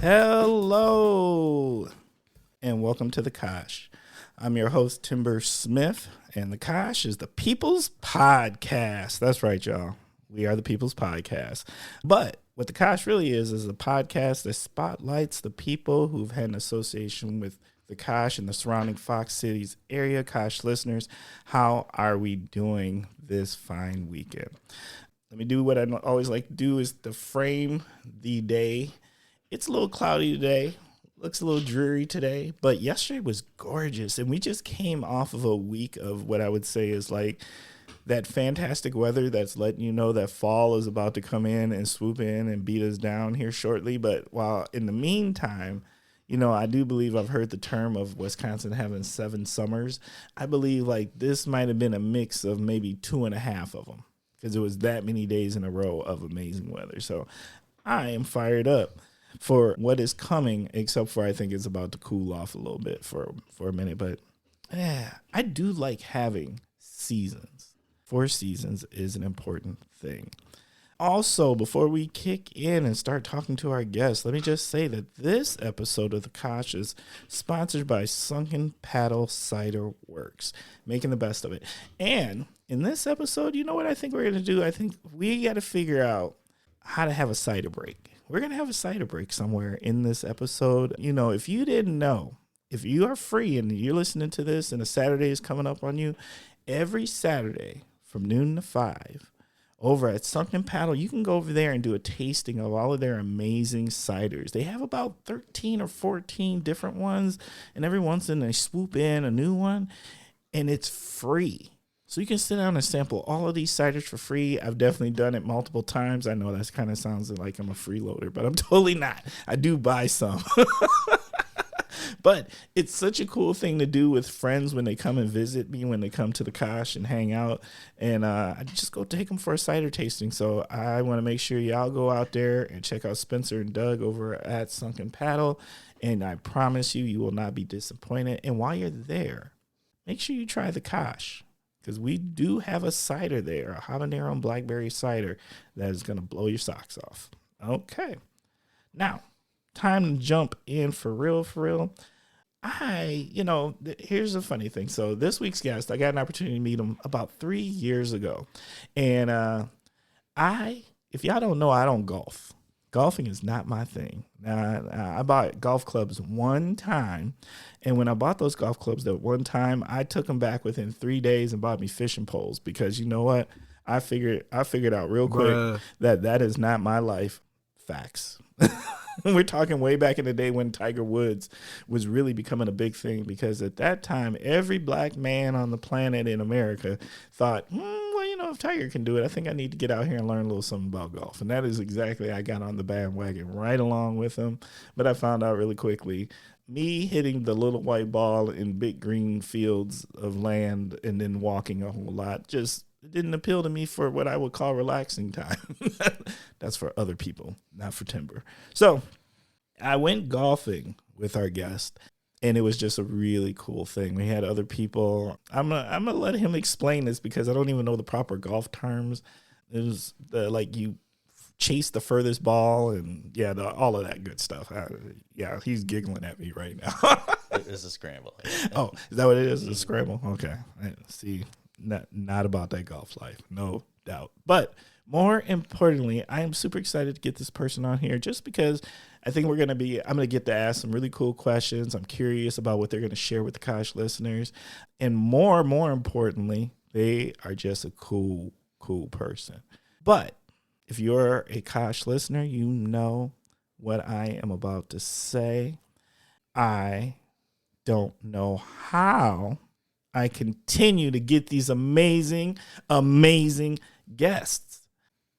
Hello, and welcome to the Kosh. I'm your host, Timber Smith, and the Kosh is the People's Podcast. That's right, y'all. We are the People's Podcast. But what the Kosh really is a podcast that spotlights the people who've had an association with the Kosh and the surrounding Fox Cities area. Kosh listeners, how are we doing this fine weekend? Let me do what I always like to do is to frame the day. It's a little cloudy today. Looks a little dreary today, but yesterday was gorgeous. And we just came off of a week of what I would say is like that fantastic weather that's letting you know that fall is about to come in and swoop in and beat us down here shortly. But while in the meantime, you know, I do believe I've heard the term of Wisconsin having 7 summers. I believe like this might have been a mix of maybe 2.5 of them because it was that many days in a row of amazing weather. So I am fired up for what is coming, except for I think it's about to cool off a little bit for a minute. But yeah, I do like having seasons. 4 seasons is an important thing. Also, before we kick in and start talking to our guests, let me just say that this episode of The Kosh is sponsored by Sunken Paddle Cider Works, making the best of it. And in this episode, you know what I think we're going to do? I think we got to figure out how to have a cider break. We're going to have a cider break somewhere in this episode. You know, if you didn't know, if you are free and you're listening to this and a Saturday is coming up on you, every Saturday from noon to 5 over at Sunken Paddle, you can go over there and do a tasting of all of their amazing ciders. They have about 13 or 14 different ones, and every once in they swoop in a new one, and it's free. So you can sit down and sample all of these ciders for free. I've definitely done it multiple times. I know that kind of sounds like I'm a freeloader, but I'm totally not. I do buy some. But it's such a cool thing to do with friends when they come and visit me, when they come to the Kosh and hang out. And I just go take them for a cider tasting. So I want to make sure y'all go out there and check out Spencer and Doug over at Sunken Paddle. And I promise you, you will not be disappointed. And while you're there, make sure you try the Kosh. Because we do have a cider there, a habanero and blackberry cider that is going to blow your socks off. Okay. Now, time to jump in for real. Here's the funny thing. So this week's guest, I got an opportunity to meet him about 3 years ago. And if y'all don't know, I don't golf. Golfing is not my thing. I bought golf clubs one time, and when I bought those golf clubs that one time, I took them back within 3 days and bought me fishing poles because you know what? I figured out real quick that is not my life. Facts. We're talking way back in the day when Tiger Woods was really becoming a big thing because at that time, every black man on the planet in America thought, if Tiger can do it, I think I need to get out here and learn a little something about golf. And that is exactly, I got on the bandwagon right along with him. But I found out really quickly, me hitting the little white ball in big green fields of land and then walking a whole lot just didn't appeal to me for what I would call relaxing time. That's for other people, not for Timber. So I went golfing with our guest, and it was just a really cool thing. We had other people. I'm gonna let him explain this because I don't even know the proper golf terms. It was you chase the furthest ball and all of that good stuff. He's giggling at me right now. It's a scramble. Oh, is that what it is? It's a scramble? Okay. See, not about that golf life, no doubt. But more importantly, I am super excited to get this person on here just because I think I'm going to get to ask some really cool questions. I'm curious about what they're going to share with the Kosh listeners. And more importantly, they are just a cool person. But if you're a Kosh listener, you know what I am about to say. I don't know how I continue to get these amazing guests.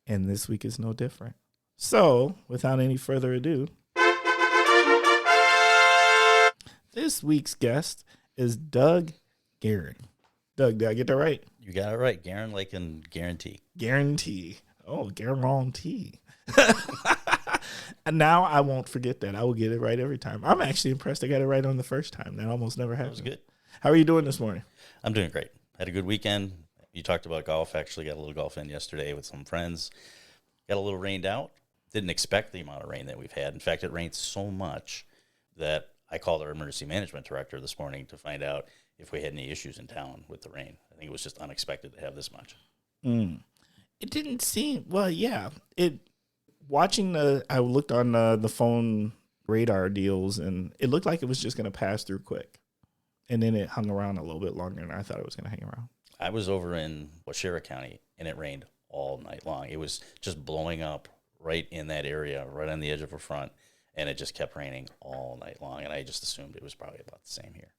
And this week is no different. So, without any further ado, this week's guest is Doug Gieryn. Doug, did I get that right? You got it right. Gieryn, like in guarantee. Guarantee. Oh, guarantee. Now I won't forget that. I will get it right every time. I'm actually impressed I got it right on the first time. That almost never happens. That was good. How are you doing this morning? I'm doing great. Had a good weekend. You talked about golf. Actually got a little golf in yesterday with some friends. Got a little rained out. didn't expect the amount of rain that we've had. In fact, it rained so much that I called our emergency management director this morning to find out if we had any issues in town with the rain. I think it was just unexpected to have this much. It didn't seem, well, yeah. I looked on the phone radar deals, and it looked like it was just going to pass through quick. And then it hung around a little bit longer than I thought it was going to hang around. I was over in Washera County, and it rained all night long. It was just blowing up right in that area, right on the edge of our front, and it just kept raining all night long. And I just assumed it was probably about the same here.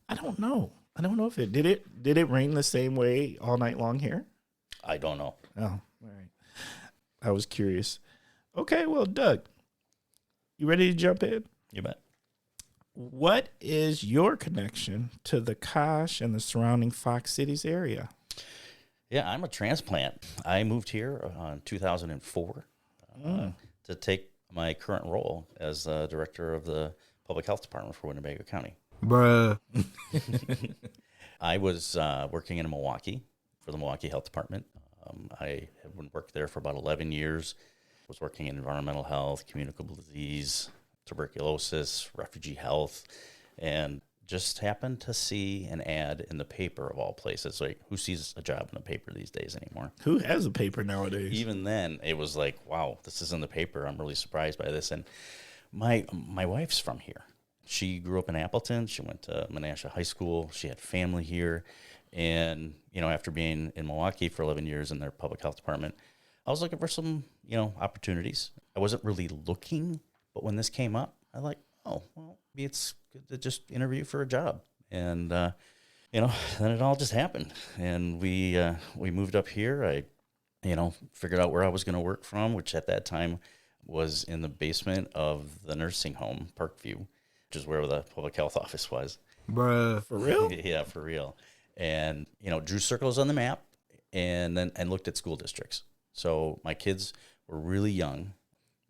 I don't know if it did it rain the same way all night long here? I don't know. Oh, all right. I was curious. Okay, well, Doug, you ready to jump in? You bet. What is your connection to the Kosh and the surrounding Fox Cities area? Yeah, I'm a transplant. I moved here in 2004 to take my current role as director of the public health department for Winnebago County. Bruh. I was working in Milwaukee for the Milwaukee Health Department. I had worked there for about 11 years. Was working in environmental health, communicable disease, tuberculosis, refugee health, and just happened to see an ad in the paper of all places. Like, who sees a job in the paper these days anymore? Who has a paper nowadays? Even then, it was like, wow, this is in the paper. I'm really surprised by this. And my wife's from here. She grew up in Appleton. She went to Menasha High School. She had family here. And, after being in Milwaukee for 11 years in their public health department, I was looking for some, opportunities. I wasn't really looking, but when this came up, I was like, oh, well, maybe it's good to just interview for a job. And, then it all just happened. And we moved up here. I, figured out where I was going to work from, which at that time was in the basement of the nursing home, Parkview, which is where the public health office was. Bruh, for real? Yeah, for real. And, drew circles on the map and looked at school districts. So my kids were really young.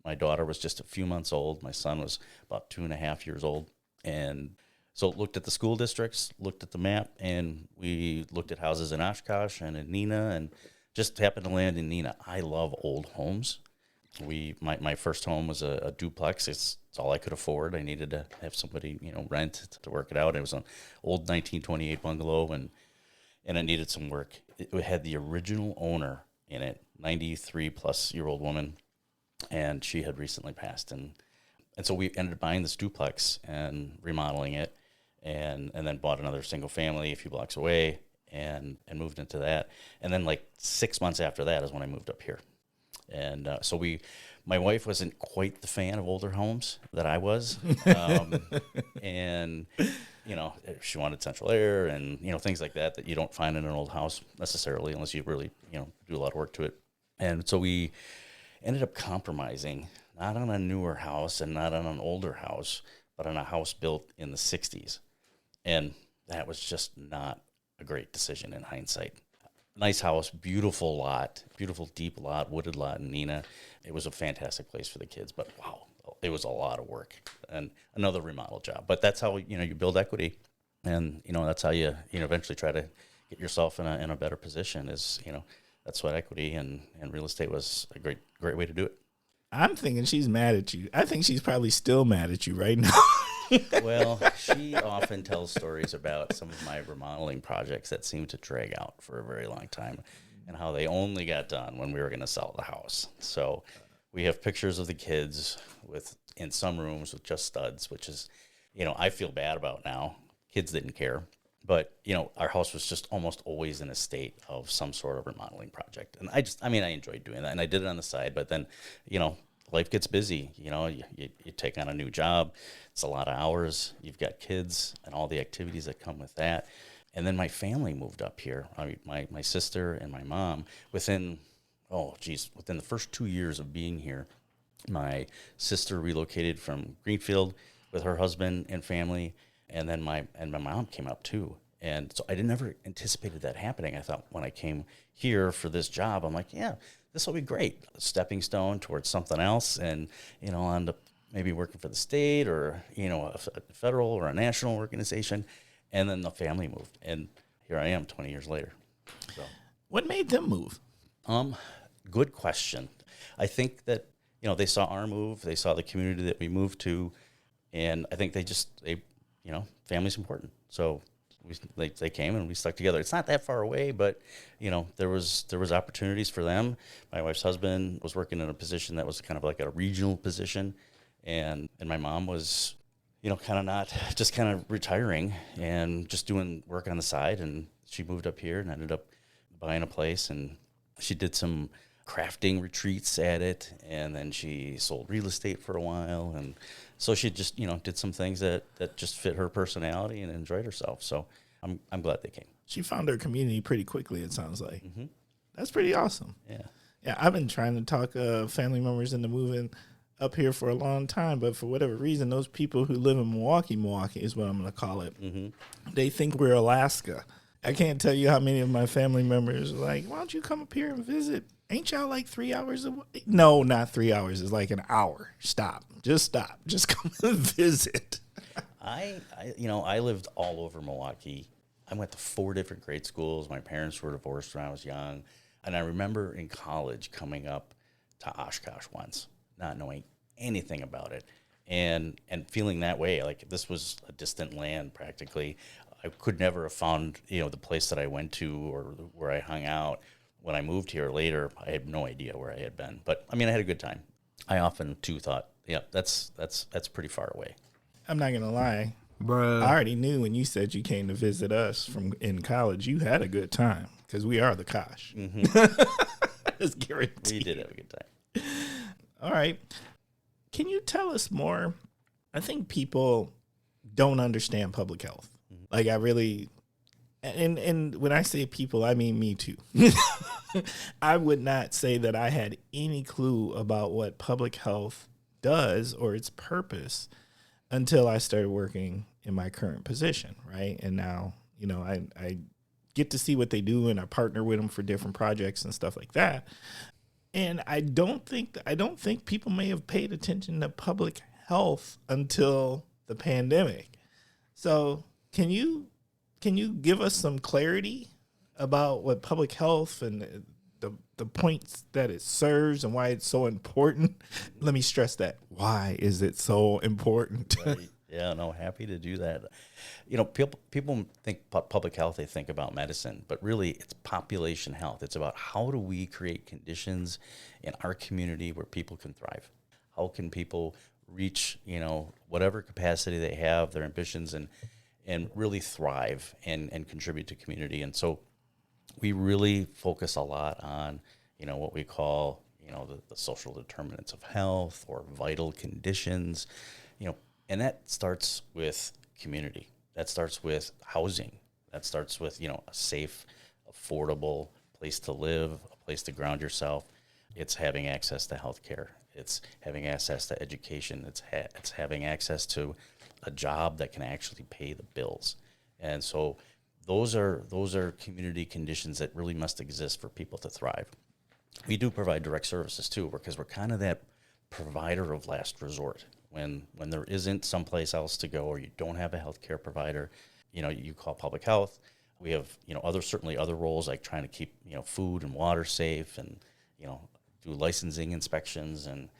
My daughter was just a few months old. My son was about 2.5 years old. And so looked at the school districts, looked at the map, and we looked at houses in Oshkosh and in Neenah, and just happened to land in Neenah. I love old homes. My first home was a duplex. It's all I could afford. I needed to have somebody, rent to work it out. It was an old 1928 bungalow, and it needed some work. It had the original owner in it, 93-plus-year-old woman, and she had recently passed. And so we ended up buying this duplex and remodeling it, and then bought another single family a few blocks away and moved into that. And then like 6 months after that is when I moved up here. And so my wife wasn't quite the fan of older homes that I was. And, she wanted central air and, things like that you don't find in an old house necessarily unless you really, do a lot of work to it. And so we ended up compromising, not on a newer house and not on an older house, but on a house built in the 60s. And that was just not a great decision in hindsight. Nice house, beautiful lot, beautiful deep lot, wooded lot in Neenah. It was a fantastic place for the kids, but wow, it was a lot of work and another remodel job. But that's how, you build equity, and, that's how you eventually try to get yourself in a better position is, that's what equity and real estate was a great way to do it. I'm thinking she's mad at you. I think she's probably still mad at you right now. Well, she often tells stories about some of my remodeling projects that seem to drag out for a very long time and how they only got done when we were going to sell the house. So we have pictures of the kids in some rooms with just studs, which is, I feel bad about now. Kids didn't care. But, our house was just almost always in a state of some sort of remodeling project. And I enjoyed doing that. And I did it on the side. But then, life gets busy. You take on a new job. It's a lot of hours. You've got kids and all the activities that come with that. And then my family moved up here. My sister and my mom, within the first 2 years of being here, my sister relocated from Greenfield with her husband and family. And then my mom came up too. And so I never anticipated that happening. I thought when I came here for this job, I'm like, yeah, this will be great. A stepping stone towards something else. And, on to maybe working for the state or, a federal or a national organization. And then the family moved. And here I am 20 years later. So, what made them move? Good question. I think that, they saw our move, they saw the community that we moved to, and I think family's important. So they came and we stuck together. It's not that far away, but there was opportunities for them. My wife's husband was working in a position that was kind of like a regional position, and my mom was kind of retiring and just doing work on the side. And she moved up here and ended up buying a place, and she did some crafting retreats at it, and then she sold real estate for a while. And so she just, did some things that just fit her personality and enjoyed herself. So I'm glad they came. She found her community pretty quickly, it sounds like. Mm-hmm. That's pretty awesome. Yeah. Yeah, I've been trying to talk family members into moving up here for a long time, but for whatever reason, those people who live in Milwaukee is what I'm going to call it. Mm-hmm. They think we're Alaska. I can't tell you how many of my family members are like, why don't you come up here and visit? Ain't y'all like 3 hours away? No, not 3 hours. It's like an hour. Stop. Just come and visit. I lived all over Milwaukee. I went to 4 different grade schools. My parents were divorced when I was young. And I remember in college coming up to Oshkosh once, not knowing anything about it, and feeling that way, like this was a distant land practically. I could never have found, the place that I went to or where I hung out. When I moved here later, I had no idea where I had been. But, I had a good time. I often, too, thought, yeah, that's pretty far away. I'm not going to lie. Bruh. I already knew when you said you came to visit us in college, you had a good time because we are the Kosh. Mm-hmm. It's guaranteed. We did have a good time. All right. Can you tell us more? I think people don't understand public health. Mm-hmm. Like I really, and when I say people, I mean me too. I would not say that I had any clue about what public health does or its purpose until I started working in my current position, right? And now, I get to see what they do, and I partner with them for different projects and stuff like that. And I don't think people may have paid attention to public health until the pandemic. So can you give us some clarity about what public health and the points that it serves and why it's so important? Let me stress that. Why is it so important? Right. Yeah, no, happy to do that. People think public health, they think about medicine, but really it's population health. It's about how do we create conditions in our community where people can thrive? How can people reach, whatever capacity they have, their ambitions, and really thrive and contribute to community? And so we really focus a lot on, what we call, the social determinants of health or vital conditions, and that starts with community. That starts with housing. That starts with, a safe, affordable place to live, a place to ground yourself. It's having access to healthcare. It's having access to education. It's having access to a job that can actually pay the bills. And so those are community conditions that really must exist for people to thrive. We do provide direct services too, because we're kind of that provider of last resort. When there isn't someplace else to go, or you don't have a healthcare provider, you call public health. We have, certainly other roles like trying to keep, food and water safe, and, do licensing inspections, and,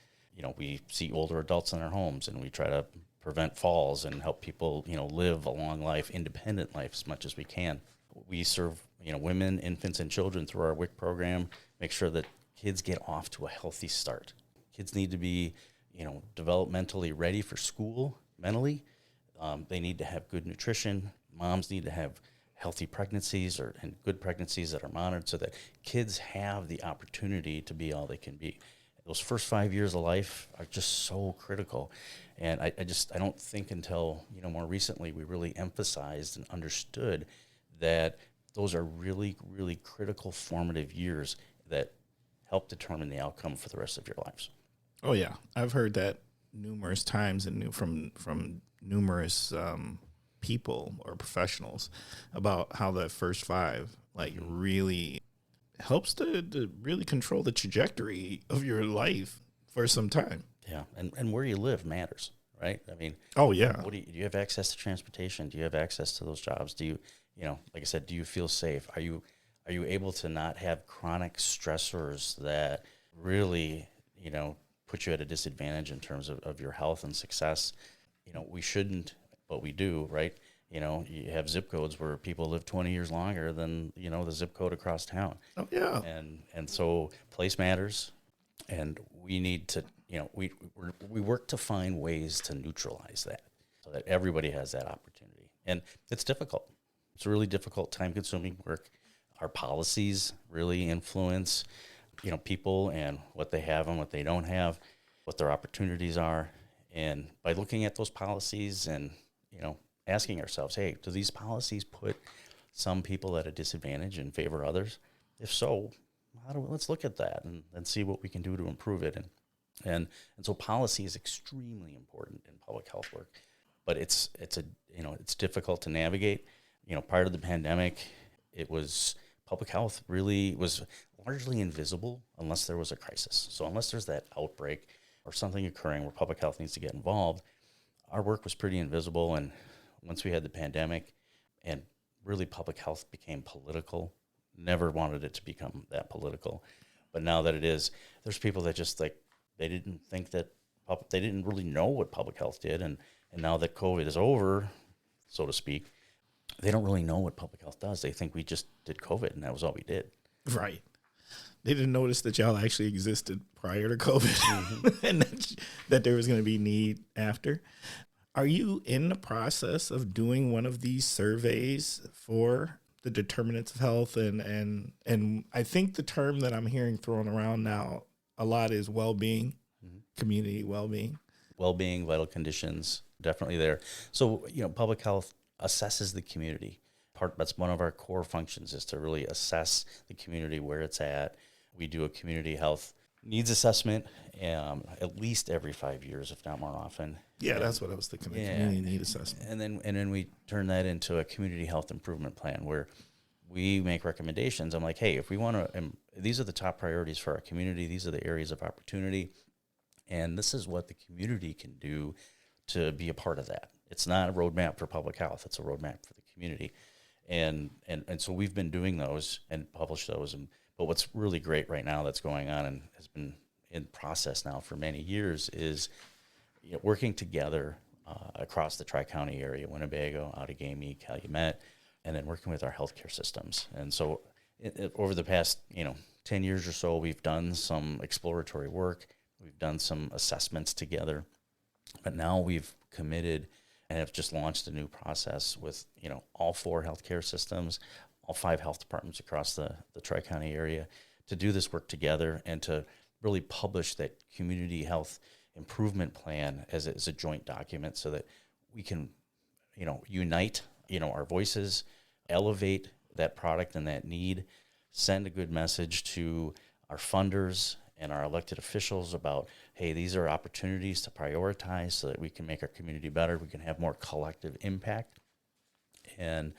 we see older adults in their homes, and we try to prevent falls and help people, live a long life, independent life as much as we can. We serve, women, infants, and children through our WIC program, make sure that kids get off to a healthy start. Kids need to be, developmentally ready for school mentally. They need to have good nutrition. Moms need to have healthy pregnancies and good pregnancies that are monitored so that kids have the opportunity to be all they can be. Those first 5 years of life are just so critical. And I don't think until, more recently we really emphasized and understood that those are really, really critical formative years that help determine the outcome for the rest of your lives. Oh yeah, I've heard that numerous times and from numerous people or professionals about how the first 5 really helps to really control the trajectory of your life for some time. Yeah, and where you live matters, right? Oh yeah. Do you have access to transportation? Do you have access to those jobs? Do you, like I said, do you feel safe? Are you able to not have chronic stressors that really, put you at a disadvantage in terms of your health and success. We shouldn't, but we do, right? You have zip codes where people live 20 years longer than, the zip code across town. Oh, yeah. And so place matters, and we need to, we work to find ways to neutralize that so that everybody has that opportunity. And it's difficult. It's a really difficult, time-consuming work. Our policies really influence, people and what they have and what they don't have, what their opportunities are. And by looking at those policies and, asking ourselves, hey, do these policies put some people at a disadvantage and favor others? If so, let's look at that and see what we can do to improve it. And so policy is extremely important in public health work, but it's difficult to navigate. Prior to the pandemic, public health really was largely invisible unless there was a crisis. So unless there's that outbreak or something occurring where public health needs to get involved, our work was pretty invisible. And once we had the pandemic and really public health became political, never wanted it to become that political. But now that it is, there's people that just they didn't think that, they didn't really know what public health did. And now that COVID is over, so to speak, they don't really know what public health does. They think we just did COVID and that was all we did. Right. They didn't notice that y'all actually existed prior to COVID and that there was going to be need after. Are you in the process of doing one of these surveys for the determinants of health? And I think the term that I'm hearing thrown around now a lot is well-being, community well-being. Well-being, vital conditions, definitely there. So, public health assesses the community. That's one of our core functions, is to really assess the community where it's at. We do a community health needs assessment at least every 5 years, if not more often. Yeah, that's what I was thinking, the community need assessment. And then we turn that into a community health improvement plan where we make recommendations. I'm like, hey, if we want to, these are the top priorities for our community. These are the areas of opportunity. And this is what the community can do to be a part of that. It's not a roadmap for public health. It's a roadmap for the community. And so we've been doing those and published those. But what's really great right now that's going on and has been in process now for many years is working together across the Tri-County area, Winnebago, Outagamie, Calumet, and then working with our healthcare systems. And so over the past 10 years or so, we've done some exploratory work. We've done some assessments together. But now we've committed and have just launched a new process with all 4 healthcare systems, all 5 health departments across the Tri-County area to do this work together and to really publish that community health improvement plan as a joint document so that we can, unite, our voices, elevate that product and that need, send a good message to our funders and our elected officials about, hey, these are opportunities to prioritize so that we can make our community better. We can have more collective impact. And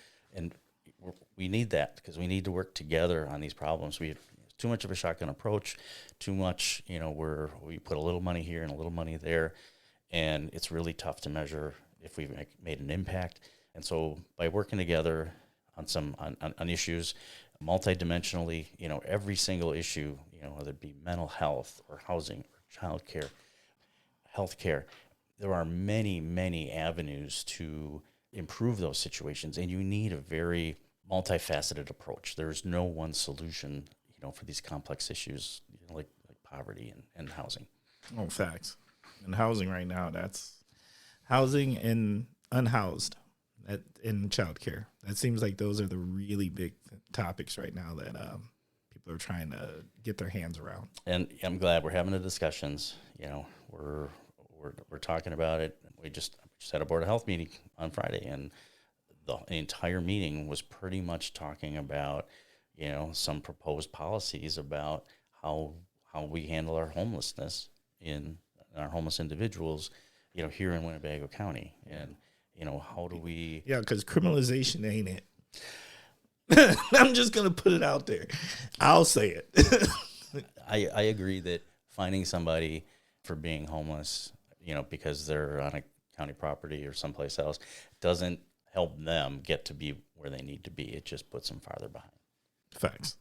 we need that because we need to work together on these problems. We have too much of a shotgun approach, too much, where we put a little money here and a little money there, and it's really tough to measure if we've made an impact. And so by working together on some on issues, multidimensionally, every single issue, whether it be mental health or housing or childcare, healthcare, there are many, many avenues to improve those situations, and you need a very multifaceted approach. There's no one solution, for these complex issues, like poverty and housing. Oh, facts. And housing right now, that's housing and unhoused in childcare. That seems like those are the really big topics right now that people are trying to get their hands around. And I'm glad we're having the discussions. We're talking about it. We just had a Board of Health meeting on Friday, and the entire meeting was pretty much talking about some proposed policies about how we handle our homelessness in our homeless individuals, here in Winnebago County. And, how do we... Yeah, because criminalization ain't it. I'm just going to put it out there. I'll say it. I agree that finding somebody for being homeless, because they're on a county property or someplace else, doesn't help them get to be where they need to be. It just puts them farther behind. Facts.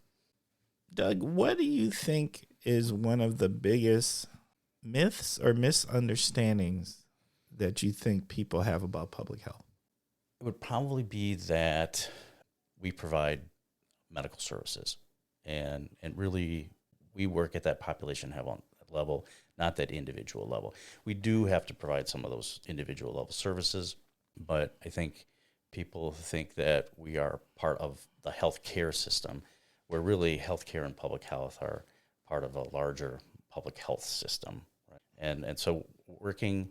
Doug, what do you think is one of the biggest myths or misunderstandings that you think people have about public health? It would probably be that we provide medical services, and really we work at that population level, not that individual level. We do have to provide some of those individual level services, but I think people think that we are part of the healthcare system, where really healthcare and public health are part of a larger public health system. Right? And so working,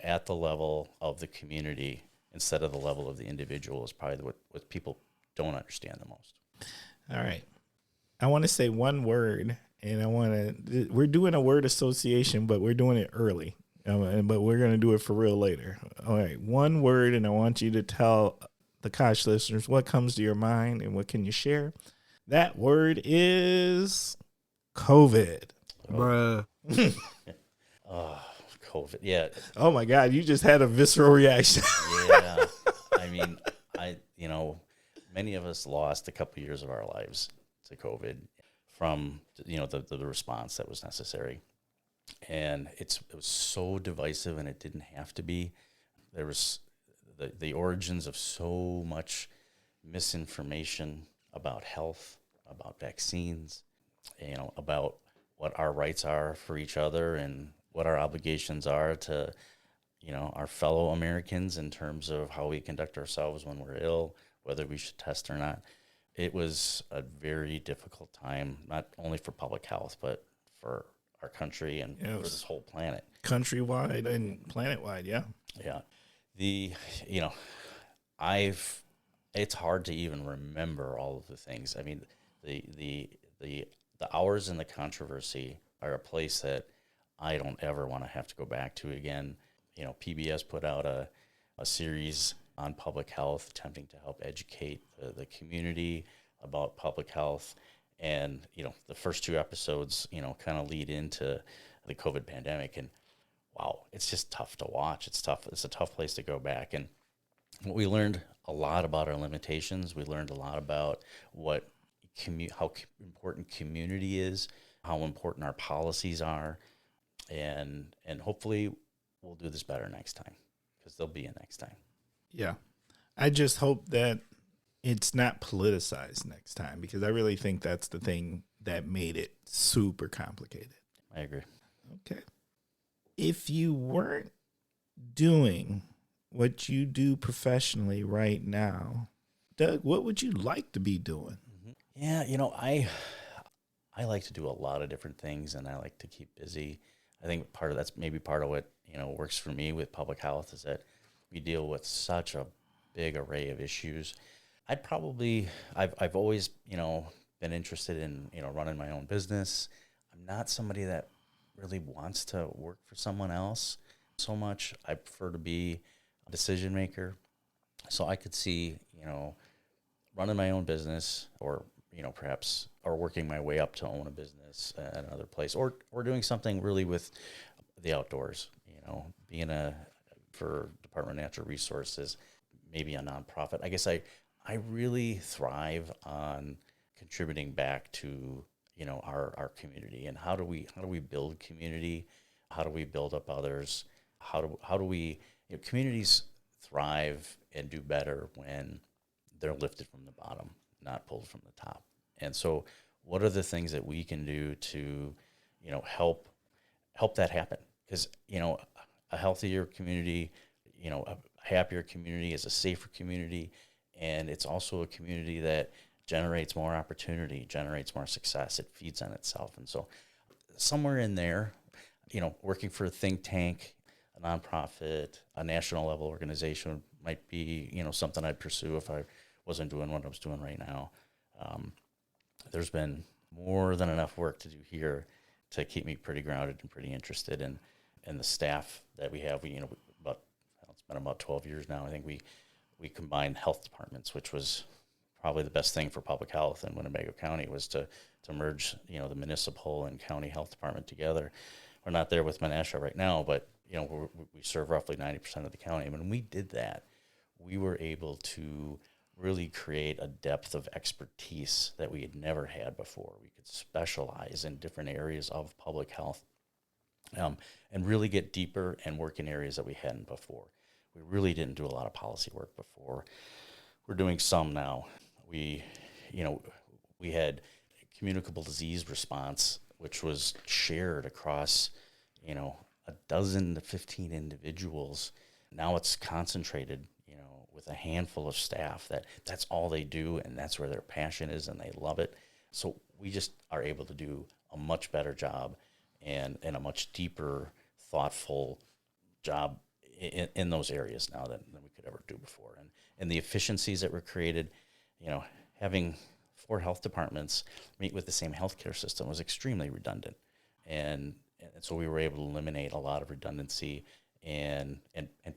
at the level of the community instead of the level of the individual is probably what people don't understand the most. All right. I want to say one word, and we're doing a word association, but we're doing it early. But we're going to do it for real later. All right. One word, and I want you to tell the Kosh listeners what comes to your mind and what can you share. That word is COVID. Bruh. Oh, COVID. Yeah. Oh my God. You just had a visceral reaction. Yeah. I mean, many of us lost a couple years of our lives to COVID from, the response that was necessary. And it was so divisive, and it didn't have to be. There was the origins of so much misinformation about health, about vaccines, about what our rights are for each other and what our obligations are to, our fellow Americans in terms of how we conduct ourselves when we're ill, whether we should test or not. It was a very difficult time, not only for public health, but for our country and for this whole planet. Countrywide and planet-wide, yeah. Yeah. It's hard to even remember all of the things. I mean, the hours in the controversy are a place that I don't ever want to have to go back to again. PBS put out a series on public health, attempting to help educate the community about public health. And, the first two episodes, kind of lead into the COVID pandemic. And wow, it's just tough to watch. It's tough. It's a tough place to go back. And we learned a lot about our limitations. We learned a lot about how important community is, how important our policies are. And hopefully we'll do this better next time, because there'll be a next time. Yeah. I just hope that it's not politicized next time, because I really think that's the thing that made it super complicated. I agree. Okay. If you weren't doing what you do professionally right now, Doug, what would you like to be doing? Yeah, I like to do a lot of different things, and I like to keep busy. I think that's maybe part of what, works for me with public health, is that we deal with such a big array of issues. I've always, been interested in, running my own business. I'm not somebody that really wants to work for someone else so much. I prefer to be a decision maker. So I could see, running my own business, or, perhaps, or working my way up to own a business at another place, or doing something really with the outdoors, being for Department of Natural Resources, maybe a nonprofit. I guess I really thrive on contributing back to, our community, and how do we build community? How do we build up others? How do we, communities thrive and do better when they're lifted from the bottom, not pulled from the top. And so what are the things that we can do to, help that happen? Because, a healthier community, a happier community is a safer community, and it's also a community that generates more opportunity, generates more success. It feeds on itself. And so somewhere in there, working for a think tank, a nonprofit, a national level organization might be, something I'd pursue if I wasn't doing what I was doing right now. There's been more than enough work to do here to keep me pretty grounded and pretty interested in the staff that we have. It's been about 12 years now. I think we combined health departments, which was probably the best thing for public health in Winnebago County, was to merge, the municipal and county health department together. We're not there with Menasha right now, but, we serve roughly 90% of the county. And when we did that, we were able to really create a depth of expertise that we had never had before. We could specialize in different areas of public health. and really get deeper and work in areas that we hadn't before. We really didn't do a lot of policy work before. We're doing some now. We, you know, we had communicable disease response, which was shared across, a dozen to 15 individuals. Now it's concentrated, with a handful of staff that's all they do, and that's where their passion is, and they love it. So we just are able to do a much better job and a much deeper, thoughtful job in those areas now than we could ever do before. And the efficiencies that were created, having 4 health departments meet with the same healthcare system was extremely redundant. And so we were able to eliminate a lot of redundancy, and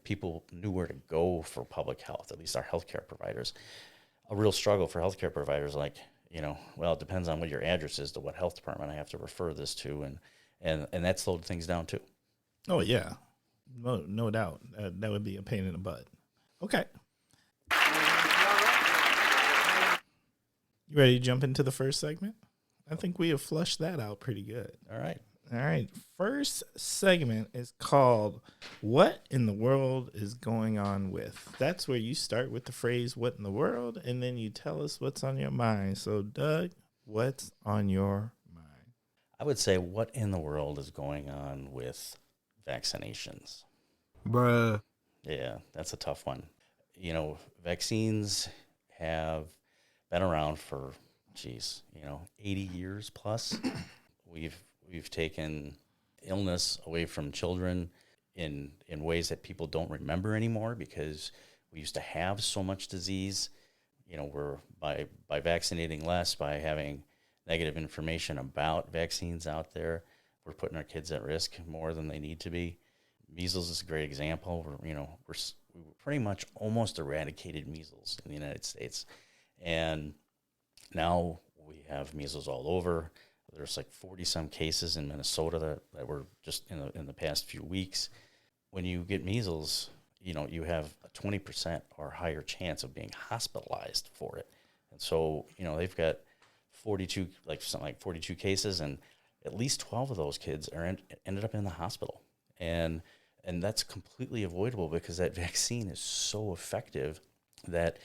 people knew where to go for public health, at least our healthcare providers. A real struggle for healthcare providers, like, well, it depends on what your address is to what health department I have to refer this to, and that slowed things down too. Oh, yeah. No doubt. That would be a pain in the butt. Okay. You ready to jump into the first segment? I think we have flushed that out pretty good. All right. First segment is called What in the World is Going On With? That's where you start with the phrase, what in the world? And then you tell us what's on your mind. So, Doug, what's on your mind? I would say, what in the world is going on with vaccinations? Bruh. Yeah, that's a tough one. Vaccines have been around for, 80 years plus. We've taken illness away from children in ways that people don't remember anymore, because we used to have so much disease. We're by vaccinating less, by having negative information about vaccines out there, we're putting our kids at risk more than they need to be. Measles is a great example. We pretty much almost eradicated measles in the United States, and now we have measles all over. There's like 40-some cases in Minnesota that were just in the past few weeks. When you get measles, you have a 20% or higher chance of being hospitalized for it. And so, they've got 42 cases, and at least 12 of those kids ended up in the hospital. And that's completely avoidable, because that vaccine is so effective that,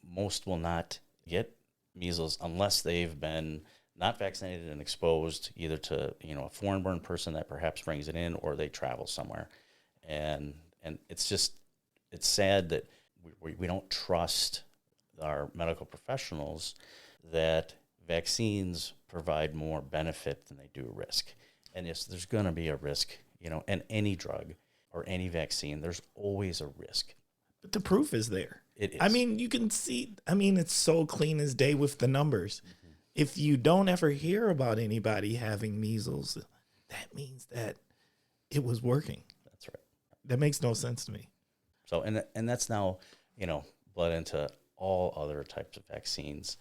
most will not get measles unless they've been not vaccinated and exposed either to, a foreign-born person that perhaps brings it in, or they travel somewhere. And it's sad that we don't trust our medical professionals that vaccines provide more benefit than they do risk. And yes, there's going to be a risk, in any drug or any vaccine. There's always a risk. But the proof is there. It is. I mean, you can see, it's so clean as day with the numbers. Mm-hmm. If you don't ever hear about anybody having measles, that means that it was working. That's right. That makes no sense to me. So, and that's now, bled into all other types of vaccines.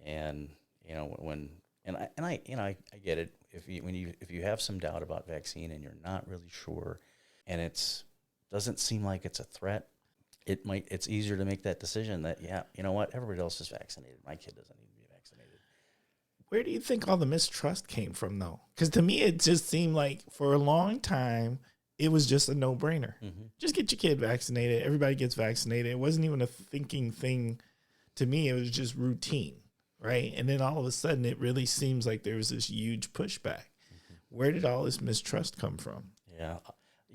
And, I get it. If you have some doubt about vaccine and you're not really sure, and doesn't seem like it's a threat, it's easier to make that decision that, everybody else is vaccinated. My kid doesn't need to be vaccinated. Where do you think all the mistrust came from, though? Because to me, it just seemed like for a long time, it was just a no-brainer. Mm-hmm. Just get your kid vaccinated. Everybody gets vaccinated. It wasn't even a thinking thing to me. It was just routine, right? And then all of a sudden, it really seems like there was this huge pushback. Mm-hmm. Where did all this mistrust come from? Yeah,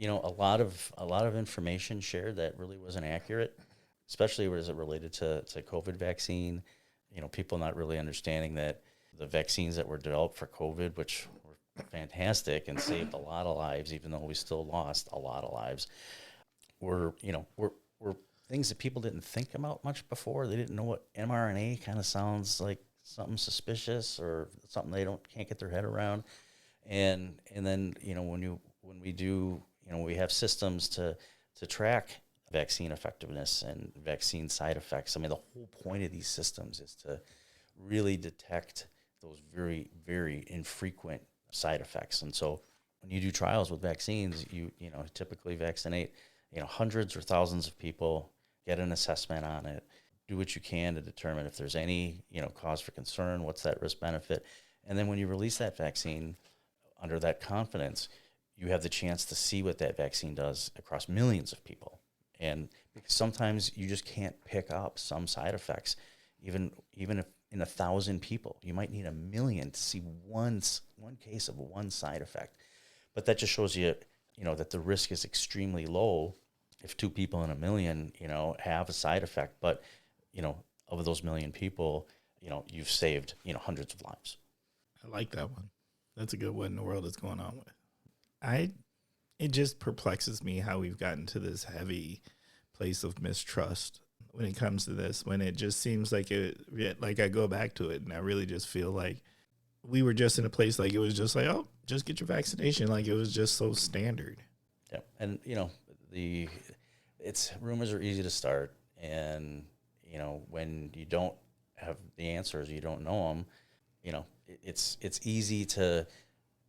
a lot of information shared that really wasn't accurate, especially as it related to COVID vaccine. People not really understanding that the vaccines that were developed for COVID, which were fantastic and saved a lot of lives, even though we still lost a lot of lives, were things that people didn't think about much before. They didn't know what mRNA kind of sounds like, something suspicious or something they can't get their head around. And then when we do, we have systems to track vaccine effectiveness and vaccine side effects. I mean, the whole point of these systems is to really detect those very, very infrequent side effects. And so when you do trials with vaccines, you typically vaccinate, hundreds or thousands of people, get an assessment on it, do what you can to determine if there's any, cause for concern, what's that risk benefit. And then when you release that vaccine under that confidence, you have the chance to see what that vaccine does across millions of people. And because sometimes you just can't pick up some side effects, even if in 1,000 people, you might need 1 million to see one case of one side effect. But that just shows you, that the risk is extremely low if 2 people in 1 million, have a side effect. But, of those 1 million people, you've saved, hundreds of lives. I like that one. That's a good what in the world is going on with. It just perplexes me how we've gotten to this heavy place of mistrust when it comes to this, when it just seems like I go back to it and I really just feel like we were just in a place like it was just like, oh, just get your vaccination. Like it was just so standard. Yeah. And, rumors are easy to start. And, when you don't have the answers, you don't know them, it's easy to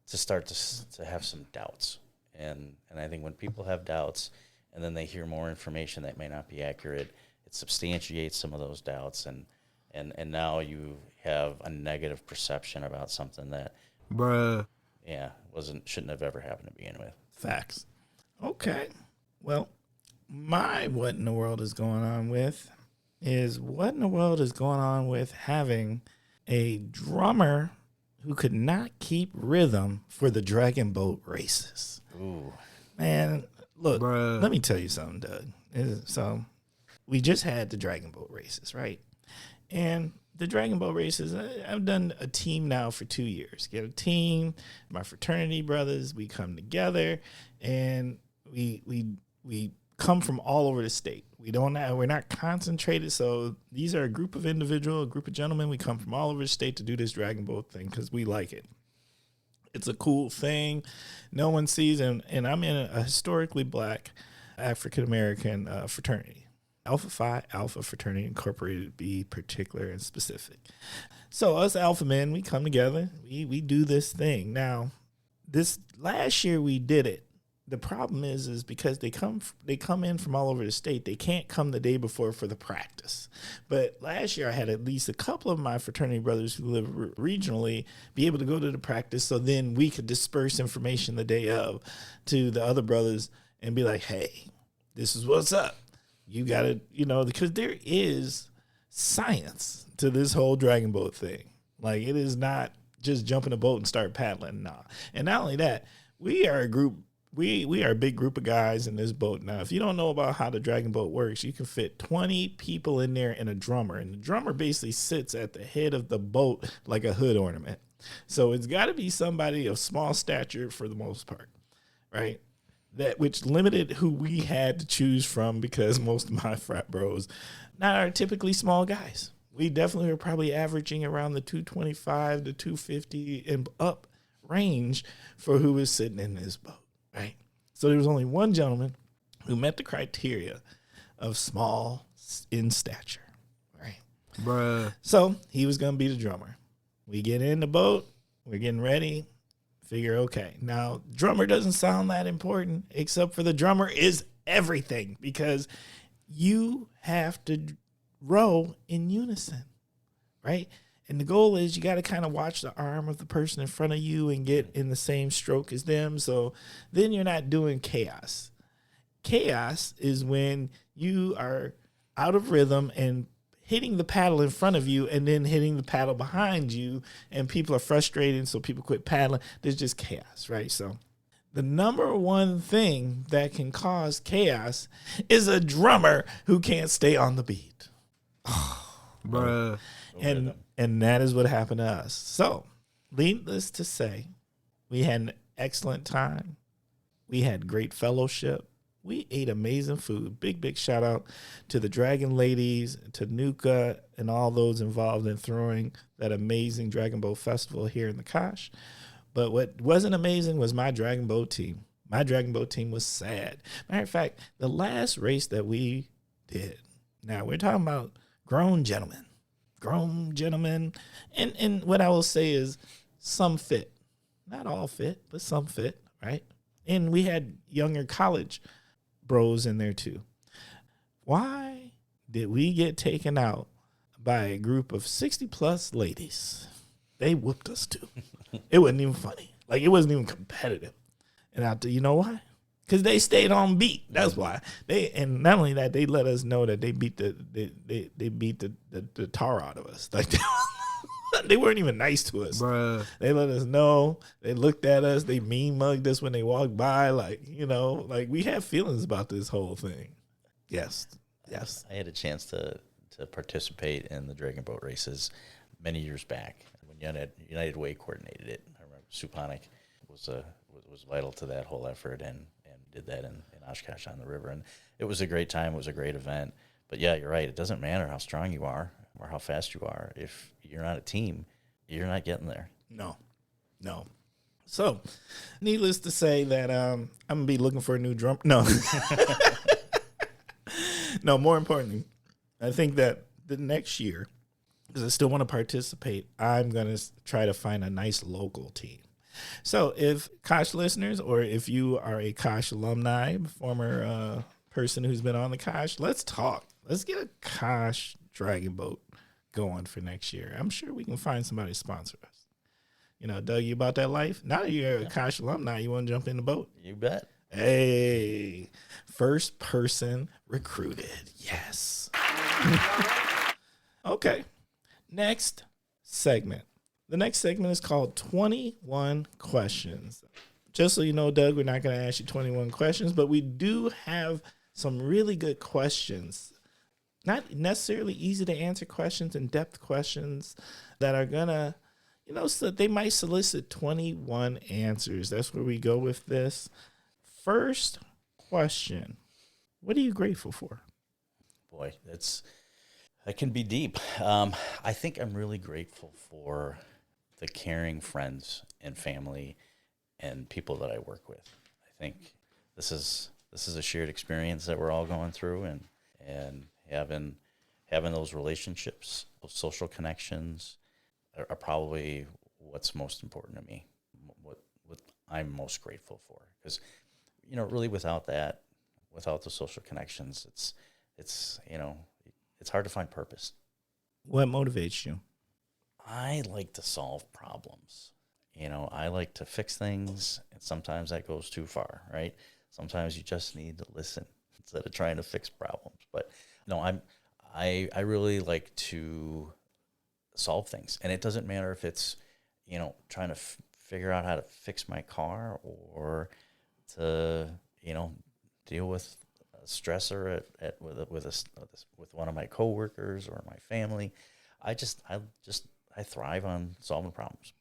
start to have some doubts. And I think when people have doubts and then they hear more information that may not be accurate, it substantiates some of those doubts. And now you have a negative perception about something that, shouldn't have ever happened to begin with. Facts. Okay. Well, my what in the world is going on with is what in the world is going on with having a drummer who could not keep rhythm for the Dragon Boat races. Ooh. Man, look, let me tell you something, Doug. So we just had the Dragon Boat races, right? And the Dragon Boat races, I've done a team now for 2 years. Get a team, my fraternity brothers, we come together, and we come from all over the state. We're not concentrated, so these are a group of gentlemen. We come from all over the state to do this Dragon Boat thing because we like it. It's a cool thing. No one sees, and I'm in a historically black African-American fraternity. Alpha Phi, Alpha Fraternity Incorporated, to be particular and specific. So us alpha men, we come together. We do this thing. Now, this last year we did it. The problem is because they come in from all over the state. They can't come the day before for the practice. But last year I had at least a couple of my fraternity brothers who live regionally be able to go to the practice, so then we could disperse information the day of to the other brothers and be like, hey, this is what's up. You got to, because there is science to this whole Dragon Boat thing. Like, it is not just jump in a boat and start paddling. Nah. And not only that, we are a group. We are a big group of guys in this boat. Now, if you don't know about how the Dragon Boat works, you can fit 20 people in there and a drummer. And the drummer basically sits at the head of the boat like a hood ornament. So it's got to be somebody of small stature for the most part, right? Which limited who we had to choose from, because most of my frat bros are typically small guys. We definitely were probably averaging around the 225 to 250 and up range for who was sitting in this boat. Right. So there was only one gentleman who met the criteria of small in stature. Right. Bruh. So he was going to be the drummer. We get in the boat. We're getting ready. Figure, okay. Now, drummer doesn't sound that important, except for the drummer is everything, because you have to row in unison. Right. And the goal is you got to kind of watch the arm of the person in front of you and get in the same stroke as them. So then you're not doing chaos. Chaos is when you are out of rhythm and hitting the paddle in front of you and then hitting the paddle behind you, and people are frustrated, so people quit paddling. There's just chaos, right? So the number one thing that can cause chaos is a drummer who can't stay on the beat. Bruh. And that is what happened to us. So, needless to say, we had an excellent time. We had great fellowship. We ate amazing food. Big shout out to the Dragon Ladies, to Nuka, and all those involved in throwing that amazing Dragon Boat Festival here in the Kosh. But what wasn't amazing was my Dragon Boat team. My Dragon Boat team was sad. Matter of fact, the last race that we did, now we're talking about grown gentlemen. And what I will say is some fit. Not all fit, but some fit, right? And we had younger college bros in there too. Why did we get taken out by a group of 60-plus ladies? They whooped us too. It wasn't even funny. Like, it wasn't even competitive. And you know why? Because they stayed on beat. That's why. And not only that, they let us know that they beat the tar out of us. Like they weren't even nice to us. Bruh. They let us know. They looked at us. They mean mugged us when they walked by. Like, like we have feelings about this whole thing. Yes. I had a chance to participate in the Dragon Boat races many years back when United Way coordinated it. I remember Suponic was vital to that whole effort and did that in Oshkosh on the river. And it was a great time. It was a great event. But yeah, you're right. It doesn't matter how strong you are or how fast you are. If you're not a team, you're not getting there. No. So, needless to say that I'm going to be looking for a new drum. No. No, more importantly, I think that the next year, because I still want to participate, I'm going to try to find a nice local team. So if Kosh listeners, or if you are a Kosh alumni, former person who's been on the Kosh, let's talk. Let's get a Kosh Dragon Boat going for next year. I'm sure we can find somebody to sponsor us. Doug, you about that life? Now that you're a Kosh alumni, you want to jump in the boat? You bet. Hey, first person recruited. Yes. Okay. Next segment. The next segment is called 21 Questions. Just so you know, Doug, we're not going to ask you 21 questions, but we do have some really good questions. Not necessarily easy to answer questions, in-depth questions that are going to, so they might solicit 21 answers. That's where we go with this. First question. What are you grateful for? Boy, that can be deep. I think I'm really grateful for the caring friends and family and people that I work with. I think this is a shared experience that we're all going through, and having those relationships, those social connections are probably what's most important to me, what I'm most grateful for. Because, really without that, without the social connections, it's hard to find purpose. What motivates you? I like to solve problems. I like to fix things, and sometimes that goes too far, right? Sometimes you just need to listen instead of trying to fix problems. But no, I really like to solve things, and it doesn't matter if it's trying to figure out how to fix my car or to deal with a stressor with one of my coworkers or my family. I thrive on solving problems.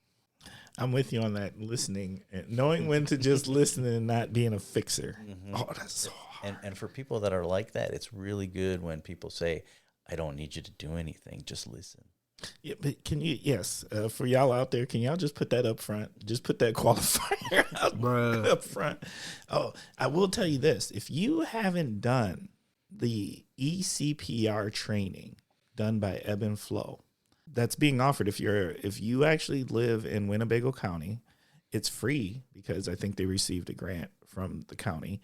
I'm with you on that, listening and knowing when to just listen and not being a fixer. Mm-hmm. Oh, that's so hard. And for people that are like that, it's really good when people say, I don't need you to do anything, just listen. Yeah, but can you, for y'all out there, can y'all just put that up front? Just put that qualifier up front. Oh, I will tell you this. If you haven't done the ECPR training done by Ebb and Flow, that's being offered if you actually live in Winnebago County. It's free because I think they received a grant from the county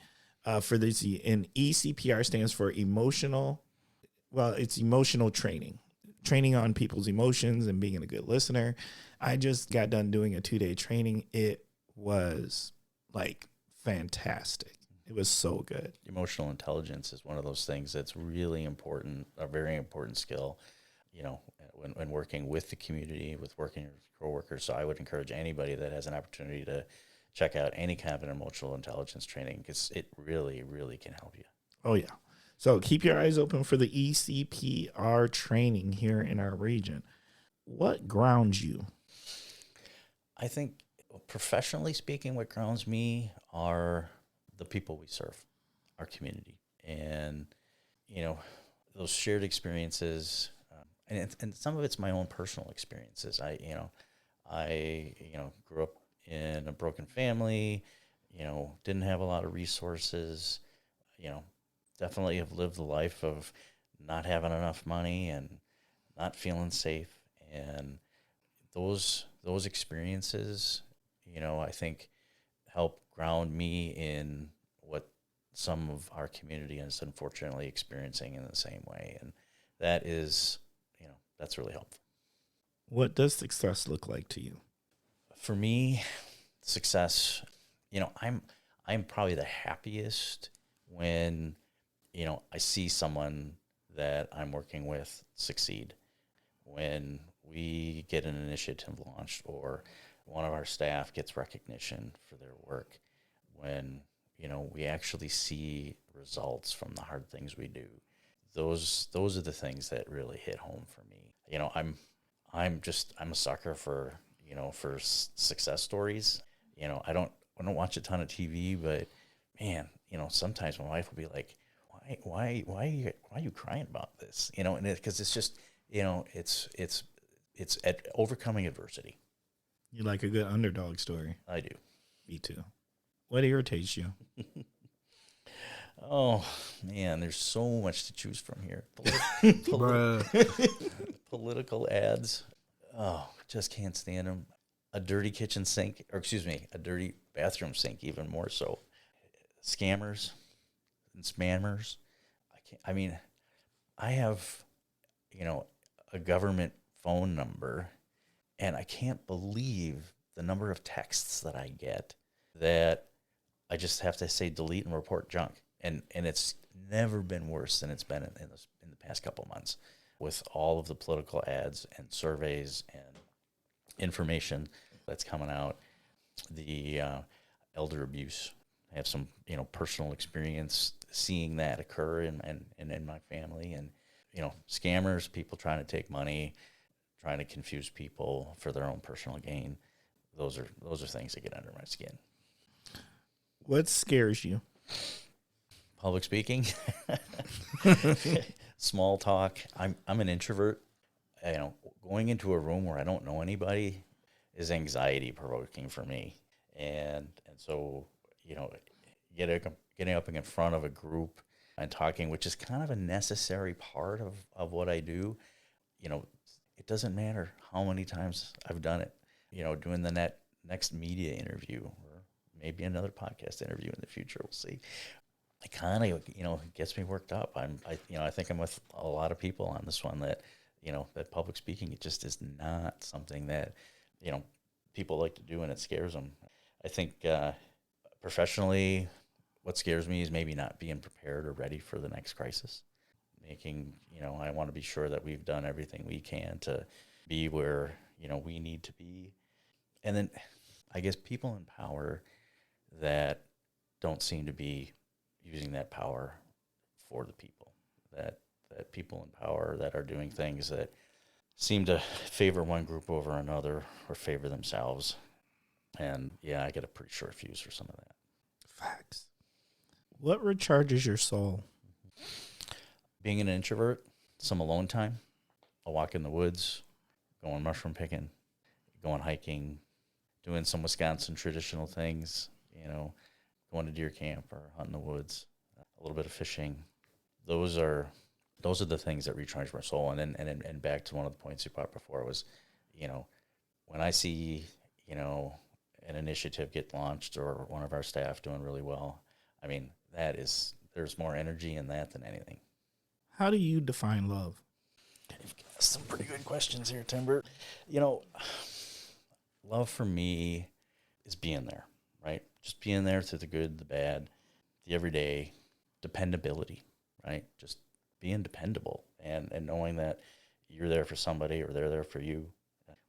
for this. And ECPR stands for emotional training on people's emotions and being a good listener. I just got done doing a 2-day training. It was like fantastic. It was so good. Emotional intelligence is one of those things that's really important, a very important skill, when working with the community, with working with coworkers. So I would encourage anybody that has an opportunity to check out any kind of an emotional intelligence training, because it really, really can help you. Oh, yeah. So keep your eyes open for the ECPR training here in our region. What grounds you? I think professionally speaking, what grounds me are the people we serve, our community, and, those shared experiences. And some of it's my own personal experiences. I grew up in a broken family, didn't have a lot of resources, definitely have lived the life of not having enough money and not feeling safe. And those experiences, I think help ground me in what some of our community is unfortunately experiencing in the same way. And that is, that's really helpful. What does success look like to you? For me, success, I'm probably the happiest when, I see someone that I'm working with succeed. When we get an initiative launched or one of our staff gets recognition for their work, when, we actually see results from the hard things we do. Those are the things that really hit home for me. I'm a sucker for, for success stories. I don't watch a ton of TV, but man, sometimes my wife will be like, why are you crying about this? And because it's just, it's at overcoming adversity. You like a good underdog story. I do. Me too. What irritates you? Oh man, there's so much to choose from here. Political ads. Oh, just can't stand them. A dirty kitchen sink, or excuse me, a dirty bathroom sink, even more so. Scammers and spammers. I have, a government phone number, and I can't believe the number of texts that I get that I just have to say delete and report junk. And it's never been worse than it's been in the past couple months with all of the political ads and surveys and information that's coming out. The elder abuse. I have some, personal experience seeing that occur in my family, and, scammers, people trying to take money, trying to confuse people for their own personal gain. Those are things that get under my skin. What scares you? Public speaking, small talk. I'm an introvert. Going into a room where I don't know anybody is anxiety provoking for me, and so getting up in front of a group and talking, which is kind of a necessary part of what I do. It doesn't matter how many times I've done it. Doing the next media interview or maybe another podcast interview in the future. We'll see. It kind of, gets me worked up. I think I'm with a lot of people on this one that, that public speaking, it just is not something that, people like to do, and it scares them. I think professionally, what scares me is maybe not being prepared or ready for the next crisis. I want to be sure that we've done everything we can to be where, we need to be. And then I guess people in power that don't seem to be using that power for the people, that people in power that are doing things that seem to favor one group over another or favor themselves. And yeah, I get a pretty short fuse for some of that. Facts. What recharges your soul? Being an introvert, some alone time, a walk in the woods, going mushroom picking, going hiking, doing some Wisconsin traditional things, going to deer camp or hunting the woods, a little bit of fishing. Those are the things that recharge my soul. And back to one of the points you brought before was, when I see, an initiative get launched or one of our staff doing really well, there's more energy in that than anything. How do you define love? You've got some pretty good questions here, Timber. Love for me is being there, right? Just being there through the good, the bad, the everyday, dependability, right? Just being dependable and knowing that you're there for somebody or they're there for you.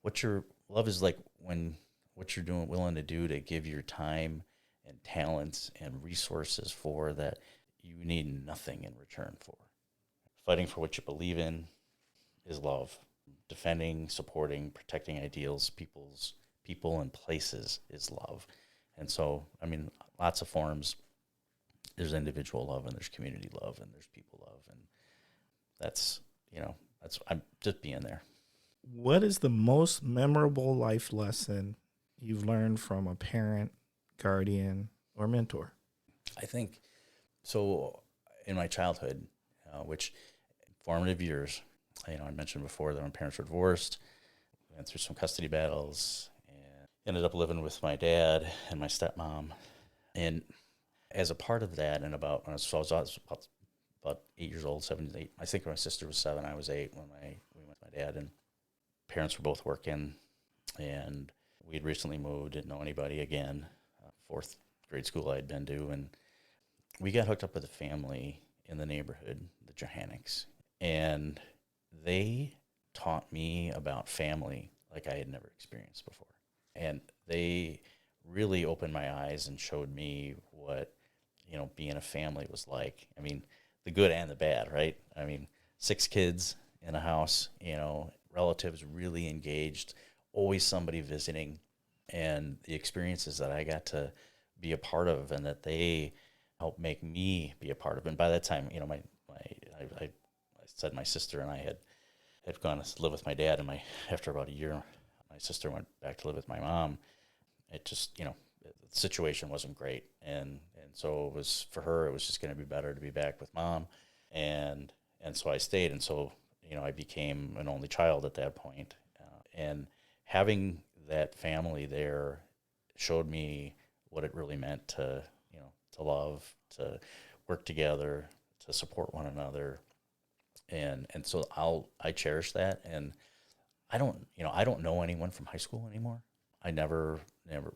What your love is like when what you're willing to do to give your time and talents and resources for that you need nothing in return for. Fighting for what you believe in is love. Defending, supporting, protecting ideals, people and places is love. And so, lots of forms. There's individual love and there's community love and there's people love. And that's I'm just being there. What is the most memorable life lesson you've learned from a parent, guardian, or mentor? I think so. In my childhood, which formative years, I mentioned before that my parents were divorced, went through some custody battles, and ended up living with my dad and my stepmom. And as a part of that, and I was about 8 years old, 7, 8. I think my sister was 7, I was 8 when we went with my dad, and parents were both working, and we had recently moved, didn't know anybody again, fourth grade school I'd been to, and we got hooked up with a family in the neighborhood, the Johannics, and they taught me about family like I had never experienced before. And they really opened my eyes and showed me what, being a family was like. I mean, the good and the bad, right? I mean, 6 kids in a house, relatives really engaged, always somebody visiting, and the experiences that I got to be a part of and that they helped make me be a part of. And by that time, I said my sister and I had gone to live with my dad, and after about a year, my sister went back to live with my mom. It just, the situation wasn't great, and so it was, for her, it was just going to be better to be back with mom, and so I stayed, and so I became an only child at that point, and having that family there showed me what it really meant to to love, to work together, to support one another, and so I cherish that, and I don't know anyone from high school anymore. I never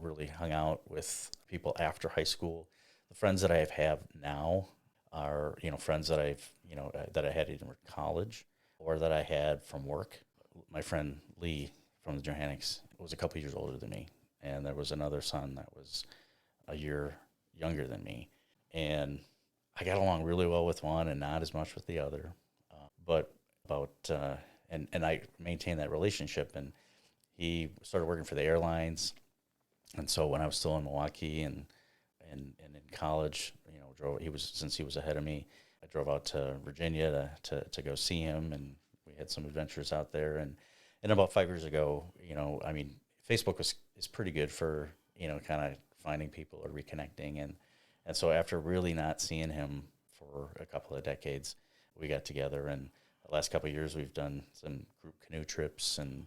really hung out with people after high school. The friends that I have now are, friends that that I had either in college or that I had from work. My friend Lee from the Johannics was a couple years older than me, and there was another son that was a year younger than me, and I got along really well with one and not as much with the other. And I maintained that relationship, and he started working for the airlines. And so when I was still in Milwaukee and in college, since he was ahead of me, I drove out to Virginia to go see him, and we had some adventures out there. And about 5 years ago, Facebook is pretty good for, kind of finding people or reconnecting. And so after really not seeing him for a couple of decades, we got together, and the last couple of years we've done some group canoe trips and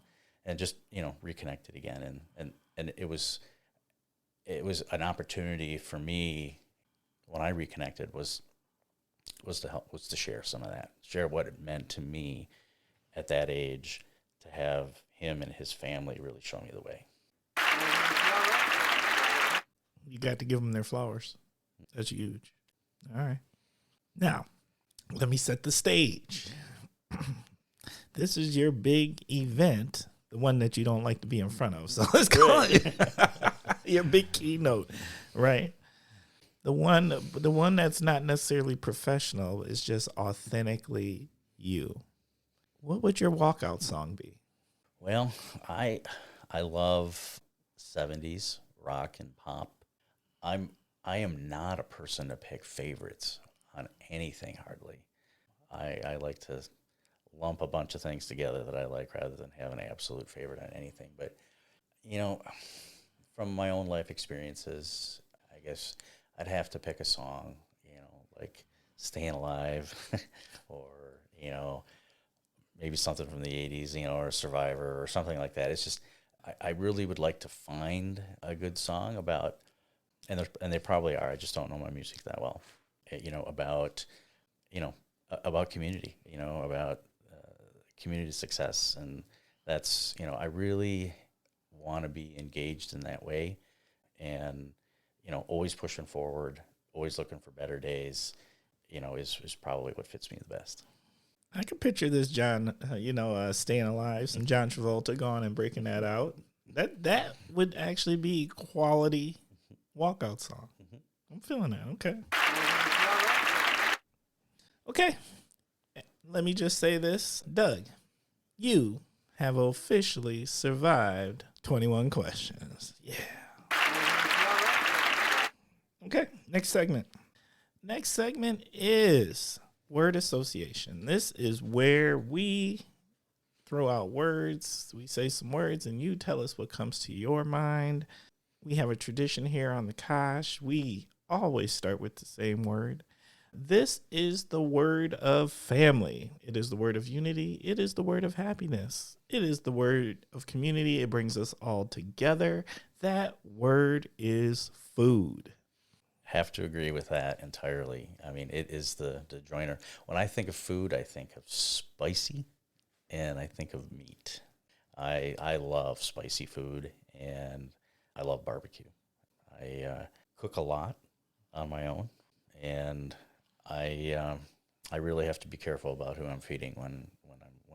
just, reconnected again. And it was an opportunity for me when I reconnected was to share some of that, share what it meant to me at that age to have him and his family really show me the way. You got to give them their flowers. That's huge. All right. Now, let me set the stage. This is your big event, the one that you don't like to be in front of. So let's call it your big keynote, right? The one that's not necessarily professional is just authentically you. What would your walkout song be? Well, I love 70s rock and pop. I am not a person to pick favorites on anything hardly. I like to lump a bunch of things together that I like rather than have an absolute favorite on anything. But, from my own life experiences, I guess I'd have to pick a song, like Staying Alive or, maybe something from the 80s, or Survivor or something like that. It's just, I really would like to find a good song about, and they probably are, I just don't know my music that well, about community, about community success. And that's, I really want to be engaged in that way, and, always pushing forward, always looking for better days, is probably what fits me the best. I can picture this John, Staying Alive, some John Travolta going and breaking that out. That would actually be quality walkout song. I'm feeling that. Okay. Okay. Let me just say this. Doug, you have officially survived 21 questions. Yeah. Okay. Next segment. Next segment is word association. This is where we throw out words. We say some words and you tell us what comes to your mind. We have a tradition here on the Kosh. We always start with the same word. This is the word of family. It is the word of unity. It is the word of happiness. It is the word of community. It brings us all together. That word is food. Have to agree with that entirely. I mean, it is the joiner. When I think of food, I think of spicy and I think of meat. I love spicy food and I love barbecue. I cook a lot on my own, and I really have to be careful about who I'm feeding when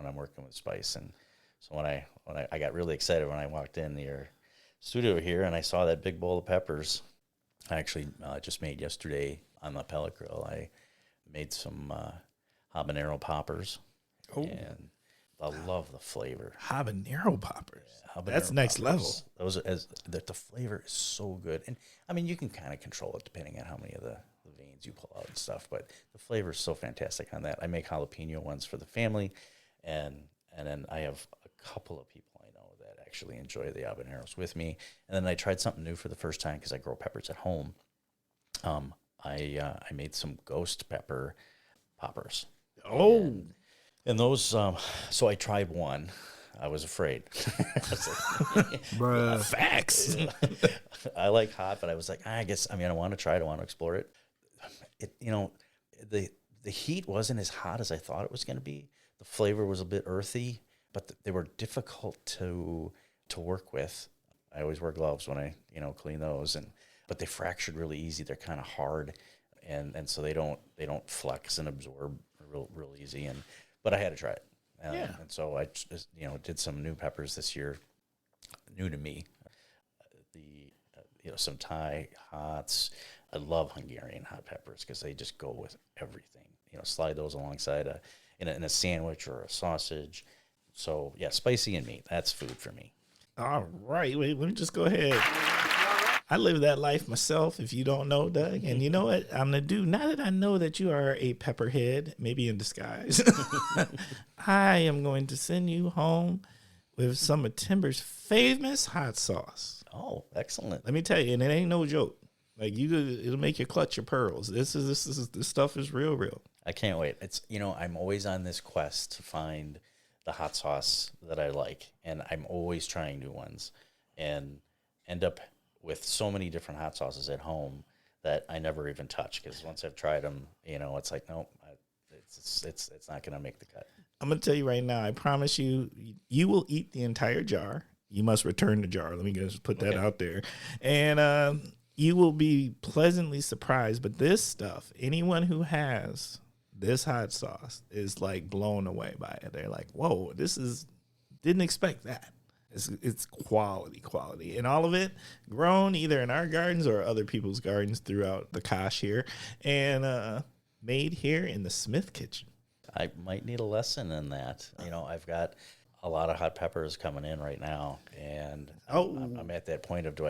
I'm working with spice. And so when I got really excited when I walked in your studio here and I saw that big bowl of peppers. I actually just made yesterday on the pellet grill. I made some habanero poppers, and I love the flavor. Habanero poppers. Yeah, habanero That's next poppers. level. The flavor is so good, and I mean you can kind of control it depending on how many of the veins you pull out and stuff. But the flavor is so fantastic on that. I make jalapeno ones for the family, and then I have a couple of people I know that actually enjoy the habaneros with me. And then I tried something new for the first time because I grow peppers at home. I made some ghost pepper poppers. Oh, And those, so I tried one. I was afraid. I was like, Bruh. facts. I like hot, but I was like, I guess, I mean, I want to try it. I want to explore it. The heat wasn't as hot as I thought it was going to be. The flavor was a bit earthy, but they were difficult to work with. I always wear gloves when I, clean those, but they fractured really easy. They're kind of hard, and so they don't flex and absorb real easy. But I had to try it. And so I just, did some new peppers this year, new to me. Some Thai hots. I love Hungarian hot peppers because they just go with everything. Slide those alongside in a sandwich or a sausage. So yeah, spicy and meat. That's food for me. All right. Wait, let me just go ahead. I live that life myself, if you don't know, Doug. And you know what I'm going to do? Now that I know that you are a pepperhead, maybe in disguise, I am going to send you home with some of Timber's famous hot sauce. Oh, excellent. Let me tell you, and it ain't no joke. Like it'll make you clutch your pearls. This stuff is real. I can't wait. It's, I'm always on this quest to find the hot sauce that I like, and I'm always trying new ones and end up with so many different hot sauces at home that I never even touch, because once I've tried them, it's like, nope, it's not going to make the cut. I'm going to tell you right now, I promise you, you will eat the entire jar. You must return the jar. Let me just put that out there. And you will be pleasantly surprised. But this stuff, anyone who has this hot sauce is like blown away by it. They're like, whoa, didn't expect that. It's quality. And all of it grown either in our gardens or other people's gardens throughout the Kosh here. And made here in the Smith kitchen. I might need a lesson in that. I've got a lot of hot peppers coming in right now, and I'm at that point of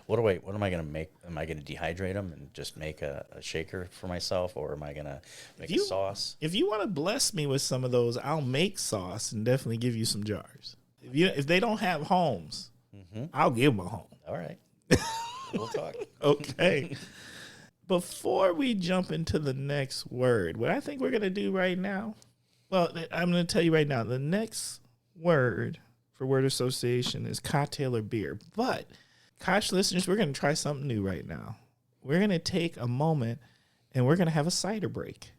what am I going to make? Am I going to dehydrate them and just make a shaker for myself, or am I going to make a sauce? If you want to bless me with some of those, I'll make sauce and definitely give you some jars. If they don't have homes, I'll give them a home. All right, we'll talk. Okay. Before we jump into the next word, what I think we're going to do right now, well, I'm going to tell you right now, the next word for word association is cocktail or beer. But, Kosh listeners, we're going to try something new right now. We're going to take a moment and we're going to have a cider break.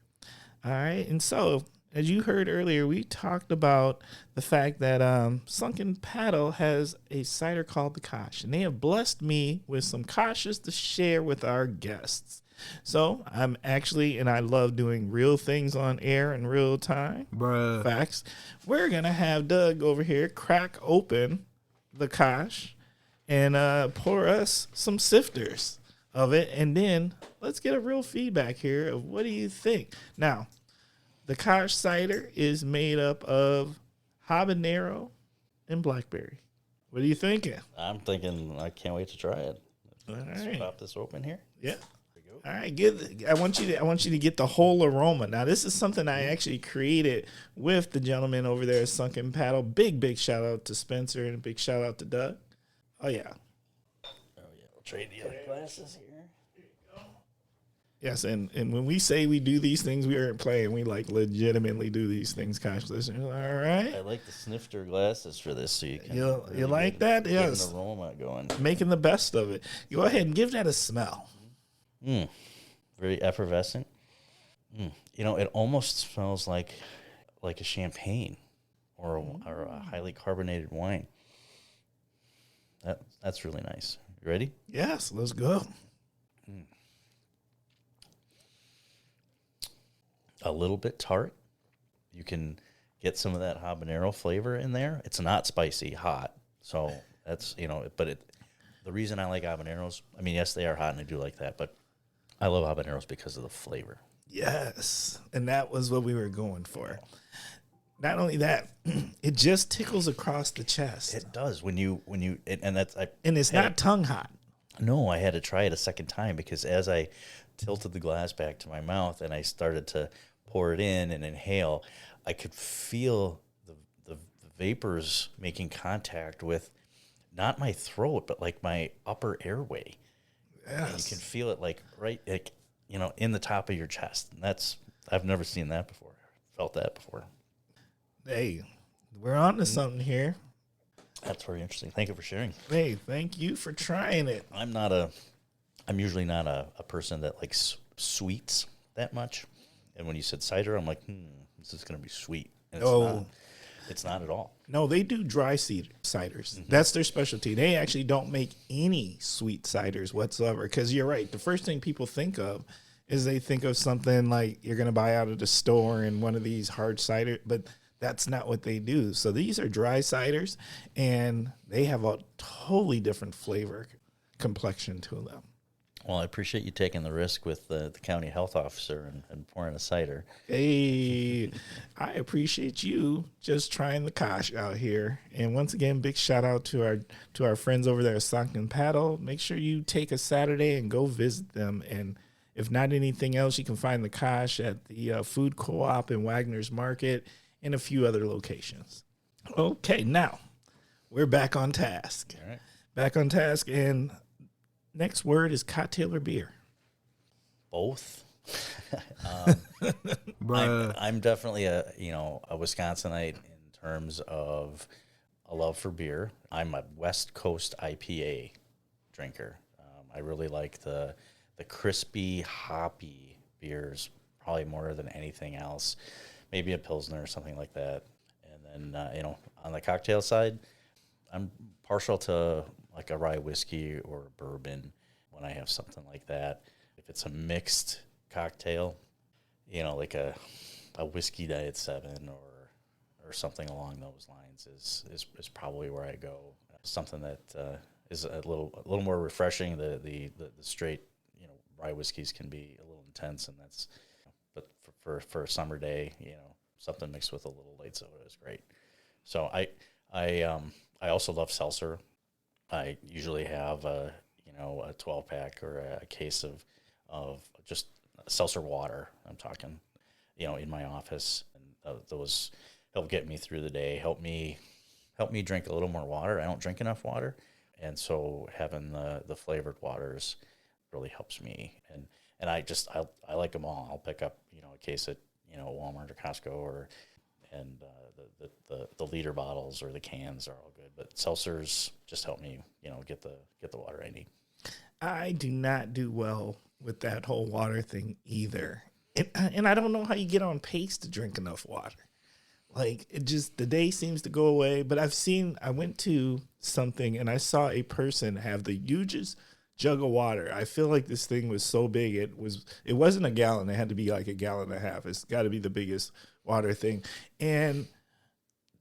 All right? And so, as you heard earlier, we talked about the fact that Sunken Paddle has a cider called the Kosh, and they have blessed me with some Koshes to share with our guests. So I'm actually, and I love doing real things on air in real time. Bruh. Facts. We're going to have Doug over here crack open the Kosh and pour us some sifters of it, and then let's get a real feedback here of what do you think. Now, the Kosh cider is made up of habanero and blackberry. What are you thinking? I'm thinking I can't wait to try it. Let's right. pop this open here. Yeah. All right, I want you to get the whole aroma. Now, this is something I actually created with the gentleman over there at Sunken Paddle. Big shout out to Spencer and a big shout out to Doug. Oh yeah. We'll trade the other glasses here. Yes, and when we say we do these things, we aren't playing. We like legitimately do these things, Kosh listeners. All right. I like the snifter glasses for this, so you can. You like that? Yes. Get an aroma going. Making the best of it. Go ahead and give that a smell. Very effervescent. It almost smells like a champagne or a highly carbonated wine. That's really nice. You ready? Yes, let's go. a little bit tart. You can get some of that habanero flavor in there. It's not spicy, hot. So that's, but the reason I like habaneros, I mean, yes, they are hot and I do like that, but I love habaneros because of the flavor. Yes. And that was what we were going for. Not only that, it just tickles across the chest. It does and that's, And it's not tongue hot. No, I had to try it a second time because as I tilted the glass back to my mouth and I started to pour it in and inhale, I could feel the vapors making contact with not my throat, but like my upper airway. Yes. And you can feel it like right, like, in the top of your chest. And I've never seen that before. Felt that before. Hey, we're on to something here. That's very interesting. Thank you for sharing. Hey, thank you for trying it. I'm usually not a person that likes sweets that much. And when you said cider, I'm like, this is going to be sweet. And it's not at all. No, they do dry ciders. Mm-hmm. That's their specialty. They actually don't make any sweet ciders whatsoever. Because you're right. The first thing people think of is they think of something like you're going to buy out of the store in one of these hard cider. But that's not what they do. So these are dry ciders, and they have a totally different flavor complexion to them. Well, I appreciate you taking the risk with the county health officer and pouring a cider. Hey, I appreciate you just trying the Kosh out here. And once again, big shout out to our friends over there at Sock and Paddle. Make sure you take a Saturday and go visit them. And if not anything else, you can find the Kosh at the Food Co-op in Wagner's Market and a few other locations. Okay, now we're back on task. All right. Back on task, and next word is cocktail or beer? Both. I'm definitely a Wisconsinite in terms of a love for beer. I'm a West Coast IPA drinker. I really like the crispy, hoppy beers, probably more than anything else. Maybe a Pilsner or something like that. And then, on the cocktail side, I'm partial to like a rye whiskey or a bourbon when I have something like that. If it's a mixed cocktail, like a whiskey Diet 7 or something along those lines is probably where I go. Something that is a little more refreshing. The straight, rye whiskeys can be a little intense, and that's, but for a summer day, something mixed with a little light soda is great. So I also love seltzer. I usually have a 12-pack or a case of just seltzer water. I'm talking, in my office, and those help get me through the day. Help me drink a little more water. I don't drink enough water, and so having the flavored waters really helps me. And I like them all. I'll pick up a case at Walmart or Costco and the liter bottles or the cans are all good. But seltzers just help me get the water I need. I do not do well with that whole water thing either. And I don't know how you get on pace to drink enough water. Like, the day seems to go away. But I went to something and I saw a person have the hugest jug of water. I feel like this thing was so big. It wasn't a gallon. It had to be like a gallon and a half. It's got to be the biggest water thing. And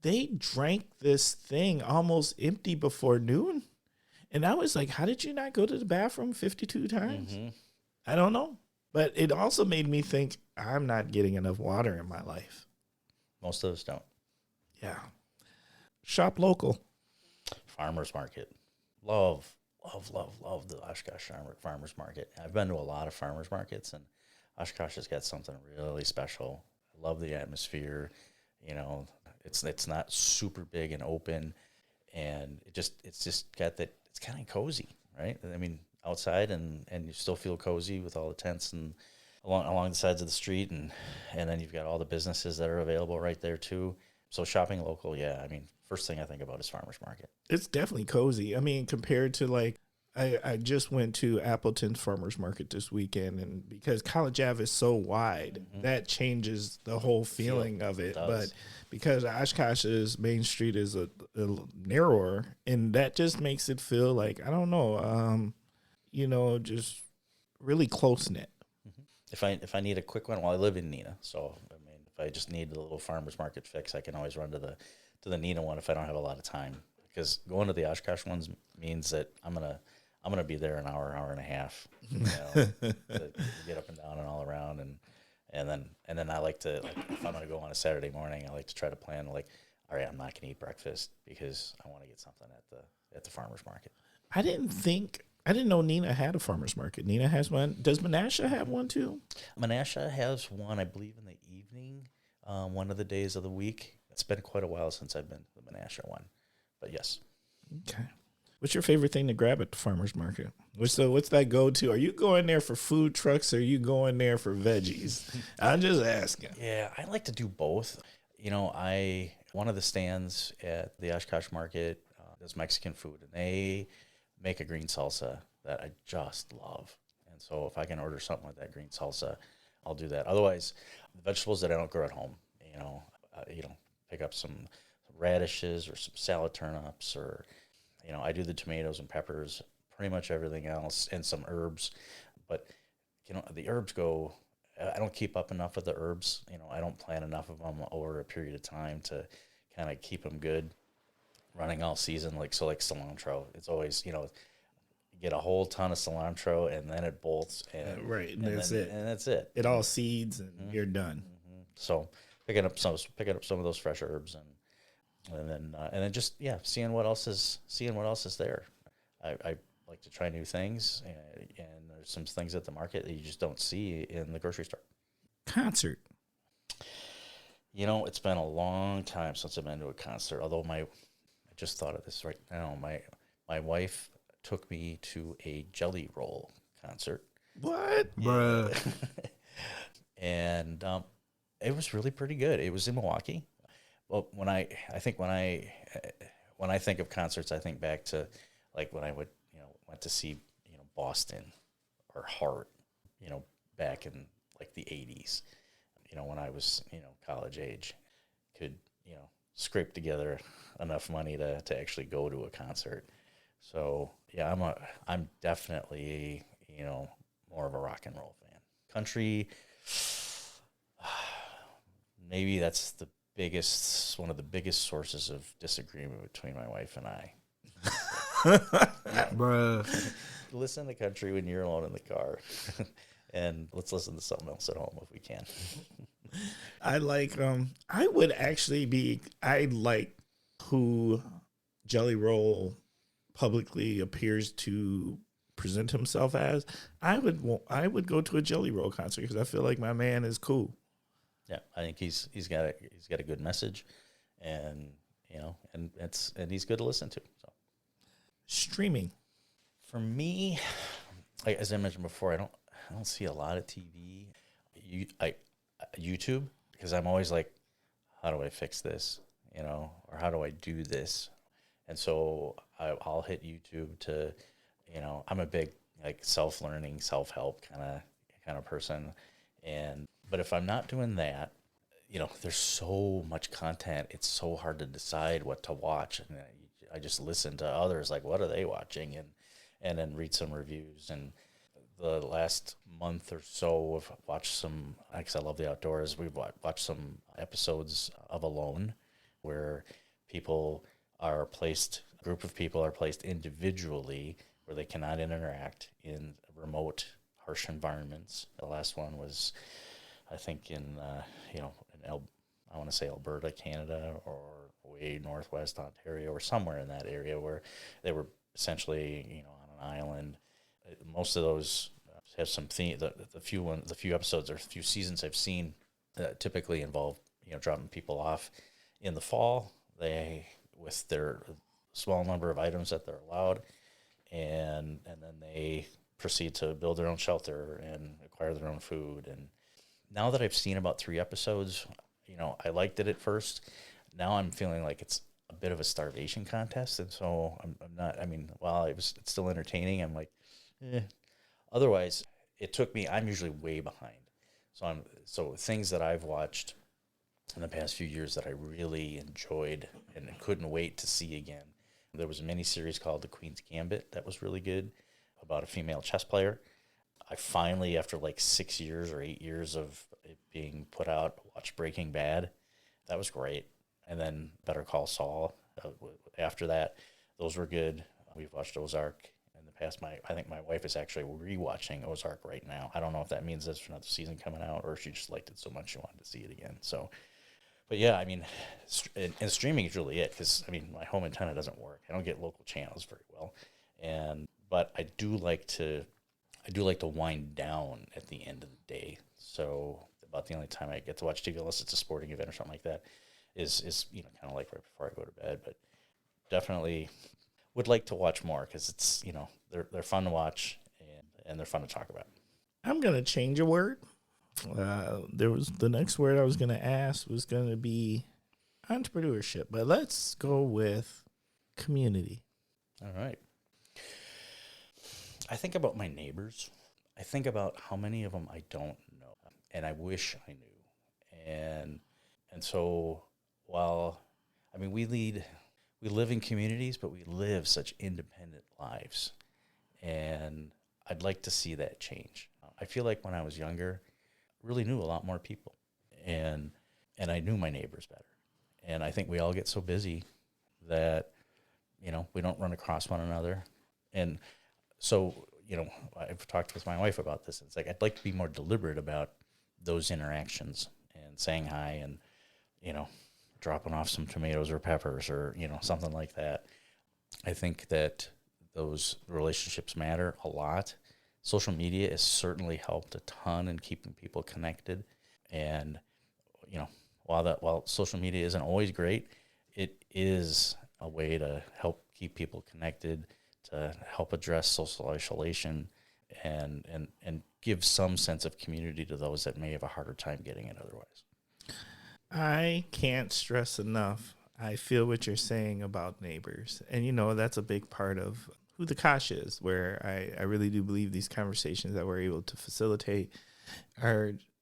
they drank this thing almost empty before noon. And I was like, how did you not go to the bathroom 52 times? Mm-hmm. I don't know. But it also made me think, I'm not getting enough water in my life. Most of us don't. Yeah. Shop local. Farmers market. Love the Oshkosh Farmers Market. I've been to a lot of farmers markets, and Oshkosh has got something really special. I love the atmosphere. It's not super big and open, and it's just got that. It's kind of cozy, right? I mean, outside, and you still feel cozy with all the tents and along the sides of the street, and then you've got all the businesses that are available right there too. So shopping local, yeah. I mean, first thing I think about is farmers market. It's definitely cozy. I mean, compared to I just went to Appleton's farmers market this weekend, and because College Ave is so wide, mm-hmm. that changes the whole feeling of it. But because Oshkosh's Main Street is a narrower, and that just makes it feel like, I don't know, just really close knit. Mm-hmm. if I need a quick one, well, I live in Neenah, so I mean, if I just need a little farmer's market fix, I can always run to the Neenah one if I don't have a lot of time. Because going to the Oshkosh ones means that I'm gonna be there an hour and a half, to get up and down and all around, and then I like to, like, if I'm gonna go on a Saturday morning, I like to try to plan, like, all right, I'm not gonna eat breakfast because I want to get something at the farmer's market. I didn't know Neenah had a farmer's market. Neenah has one. Does Menasha have one too? Menasha has one, I believe, in the evening, one of the days of the week. It's been quite a while since I've been to the Menasha one, but yes. Okay. What's your favorite thing to grab at the farmer's market? What's that go-to? Are you going there for food trucks or are you going there for veggies? I'm just asking. Yeah, I like to do both. One of the stands at the Oshkosh Market does Mexican food, and they make a green salsa that I just love. And so if I can order something with that green salsa, I'll do that. Otherwise, the vegetables that I don't grow at home, pick up some radishes or some salad turnips, or, I do the tomatoes and peppers, pretty much everything else, and some herbs. But, the herbs I don't keep up enough with the herbs. I don't plant enough of them over a period of time to kind of keep them good running all season. Like cilantro, it's always, get a whole ton of cilantro and then it bolts, and right, and that's it. And that's it. It all seeds and you're done. Mm-hmm. So picking up some of those fresh herbs, and then just seeing what else is there. I like to try new things, and there's some things at the market that you just don't see in the grocery store. Concert. It's been a long time since I've been to a concert. Although I just thought of this right now. My wife took me to a Jelly Roll concert. What? Bruh. And it was really pretty good. It was in Milwaukee. Well, when I think of concerts, I think back to like when I went to see Boston or Heart, back in like the 80s, when I was college age, could scrape together enough money to actually go to a concert. So yeah, I'm definitely more of a rock and roll fan. Country, maybe that's one of the biggest sources of disagreement between my wife and I. Bruh. Listen to country when you're alone in the car, and let's listen to something else at home if we can. I like I like who Jelly Roll publicly appears to present himself as. I would go to a Jelly Roll concert because I feel like my man is cool. Yeah, I think he's got a good message, and and he's good to listen to. So Streaming. for me, as I mentioned before, I don't see a lot of TV. YouTube, because I'm always like, how do I fix this, or how do I do this? And so I'll hit YouTube to, I'm a big like self-learning, self-help kind of person, but if I'm not doing that, there's so much content. It's so hard to decide what to watch, and I just listen to others, like what are they watching, and then read some reviews. And the last month or so, I've watched some, because I love the outdoors, we've watched some episodes of Alone, where a group of people are placed individually where they cannot interact in remote, harsh environments. The last one was, I think, I want to say Alberta, Canada, or way northwest Ontario, or somewhere in that area, where they were essentially, on an island. Most of those have some theme. The few episodes or few seasons I've seen typically involve dropping people off in the fall. With their small number of items that they're allowed, and then they proceed to build their own shelter and acquire their own food. And now that I've seen about 3 episodes, I liked it at first. Now I'm feeling like it's a bit of a starvation contest, and so I'm not. I mean, while it's still entertaining, I'm like, Otherwise, I'm usually way behind. So things that I've watched in the past few years that I really enjoyed and couldn't wait to see again. There was a miniseries called The Queen's Gambit that was really good, about a female chess player. I finally, after like 6 years or 8 years of it being put out, watched Breaking Bad. That was great. And then Better Call Saul. After that, those were good. We've watched Ozark in the past. I think my wife is actually rewatching Ozark right now. I don't know if that means there's another season coming out or she just liked it so much she wanted to see it again. So, but yeah, I mean, and streaming is really it, because I mean, my home antenna doesn't work. I don't get local channels very well, but I do like to wind down at the end of the day. So about the only time I get to watch TV, unless it's a sporting event or something like that, is kind of like right before I go to bed. But definitely would like to watch more, because it's they're fun to watch, and they're fun to talk about. I'm gonna change a word. There was the next word I was gonna ask was gonna be entrepreneurship, but let's go with community. All right. I think about my neighbors. I think about how many of them I don't know, and I wish I knew. And so while, I mean, we live in communities, but we live such independent lives, and I'd like to see that change. I feel like when I was younger, I really knew a lot more people, and I knew my neighbors better. And I think we all get so busy that, we don't run across one another. And so, I've talked with my wife about this. It's like, I'd like to be more deliberate about those interactions and saying hi and, dropping off some tomatoes or peppers or, something like that. I think that those relationships matter a lot. Social media has certainly helped a ton in keeping people connected. And, while social media isn't always great, it is a way to help keep people connected, to help address social isolation, and give some sense of community to those that may have a harder time getting it otherwise. I can't stress enough. I feel what you're saying about neighbors. And, that's a big part of who the Kosh is, where I really do believe these conversations that we're able to facilitate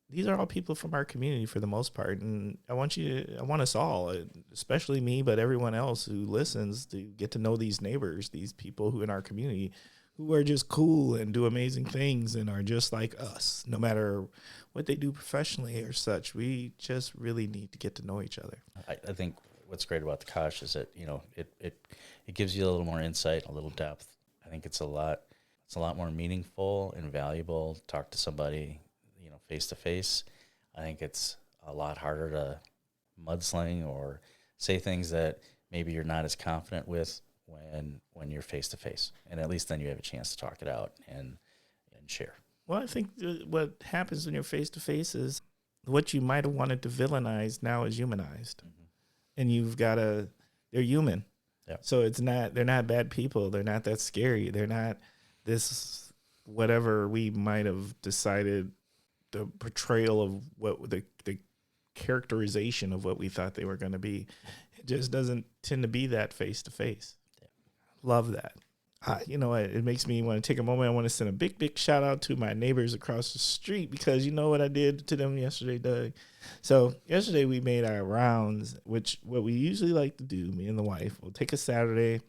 these are all people from our community for the most part. And I want us all, especially me, but everyone else who listens, to get to know these neighbors, these people who in our community who are just cool and do amazing things and are just like us, no matter what they do professionally or such. We just really need to get to know each other. I think what's great about the Kosh is that, it gives you a little more insight, a little depth. I think it's a lot more meaningful and valuable to talk to somebody, face to face. I think it's a lot harder to mudsling or say things that maybe you're not as confident with when you're face to face. And at least then you have a chance to talk it out and share. Well, I think what happens when you're face to face is what you might have wanted to villainize now is humanized. Mm-hmm. And you've got they're human. Yep. So they're not bad people. They're not that scary. They're not this, whatever we might have decided, the portrayal of what the characterization of what we thought they were going to be. It just doesn't tend to be that face to face. Love that. It makes me want to take a moment. I want to send a big, big shout out to my neighbors across the street, because you know what I did to them yesterday, Doug. So yesterday we made our rounds, which what we usually like to do, me and the wife, we'll take a Saturday,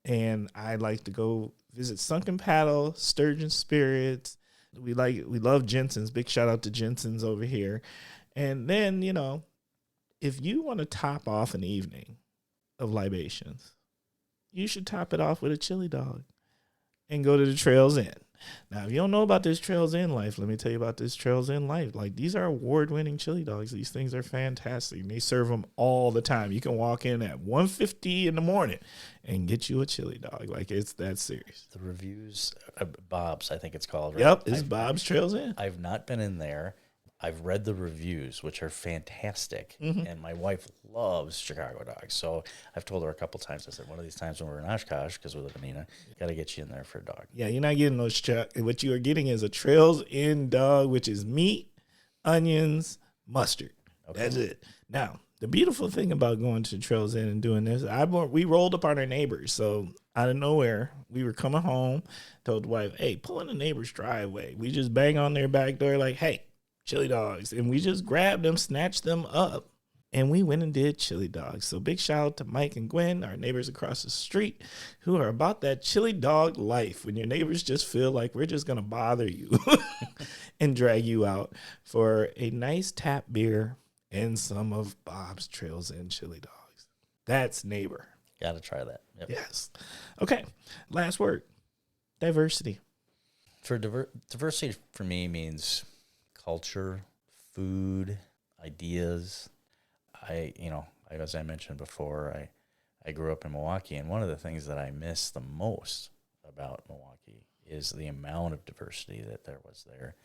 and I like to go visit Sunken Paddle, Sturgeon Spirits. We love Jensen's. Big shout out to Jensen's over here. And then, if you want to top off an evening of libations, you should top it off with a chili dog and go to the Trails Inn. Now, if you don't know about this Trails Inn life, let me tell you about this Trails Inn life. Like, these are award-winning chili dogs. These things are fantastic. And they serve them all the time. You can walk in at 1:50 in the morning and get you a chili dog. Like, it's that serious. The reviews, Bob's, I think it's called. Right? Yep, it's Bob's Trails Inn. I've not been in there. I've read the reviews, which are fantastic, and my wife loves Chicago dogs. So I've told her a couple times. I said, one of these times when we're in Oshkosh, because we live in Neenah, got to get you in there for a dog. Yeah, you're not getting those. What you are getting is a Trails Inn dog, which is meat, onions, mustard. Okay. That's it. Now, the beautiful thing about going to Trails Inn and doing this, we rolled up on our neighbors. So out of nowhere, we were coming home, told the wife, hey, pull in the neighbor's driveway. We just bang on their back door like, hey, chili dogs. And we just grabbed them, snatched them up, and we went and did chili dogs. So big shout out to Mike and Gwen, our neighbors across the street, who are about that chili dog life when your neighbors just feel like we're just going to bother you and drag you out for a nice tap beer and some of Bob's Trails End chili dogs. That's neighbor. Got to try that. Yep. Yes. Okay. Last word. Diversity. For diversity for me means culture, food, ideas. As I mentioned before, I grew up in Milwaukee, and one of the things that I miss the most about Milwaukee is the amount of diversity that there was there.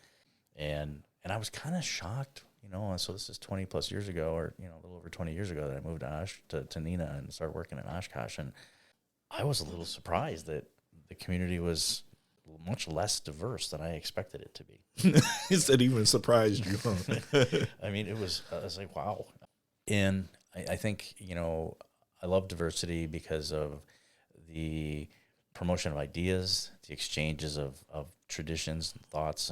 And I was kind of shocked, and so this is 20 plus years ago, or, a little over 20 years ago that I moved to Neenah and started working in Oshkosh. And I was a little surprised that the community was much less diverse than I expected it to be. Is that even surprised you? Huh? I mean, I was like, wow. And I think, I love diversity because of the promotion of ideas, the exchanges of traditions and thoughts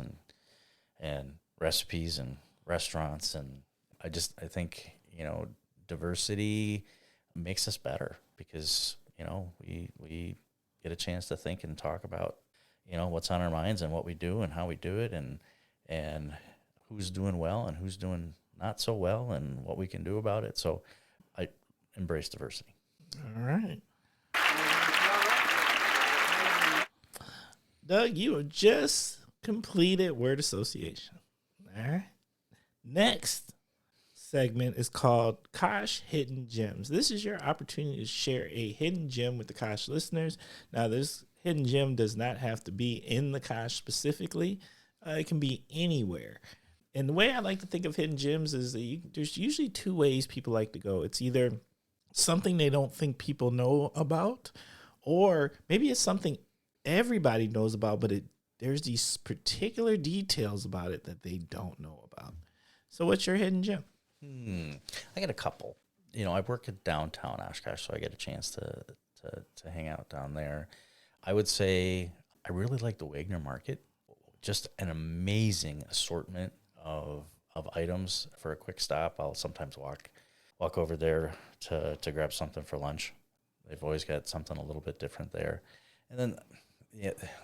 and recipes and restaurants. And I think, diversity makes us better because, we get a chance to think and talk about, what's on our minds and what we do and how we do it and who's doing well and who's doing not so well and what we can do about it. So I embrace diversity. All right. Doug, you have just completed word association. All right. Next segment is called Kosh Hidden Gems. This is your opportunity to share a hidden gem with the Kosh listeners. Now, this hidden gem does not have to be in the Kosh specifically. It can be anywhere. And the way I like to think of hidden gems is that there's usually two ways people like to go. It's either something they don't think people know about, or maybe it's something everybody knows about, but there's these particular details about it that they don't know about. So what's your hidden gem? I got a couple. I work at downtown Oshkosh, so I get a chance to hang out down there. I would say I really like the Wagner Market. Just an amazing assortment of items for a quick stop. I'll sometimes walk over there to grab something for lunch. They've always got something a little bit different there. And then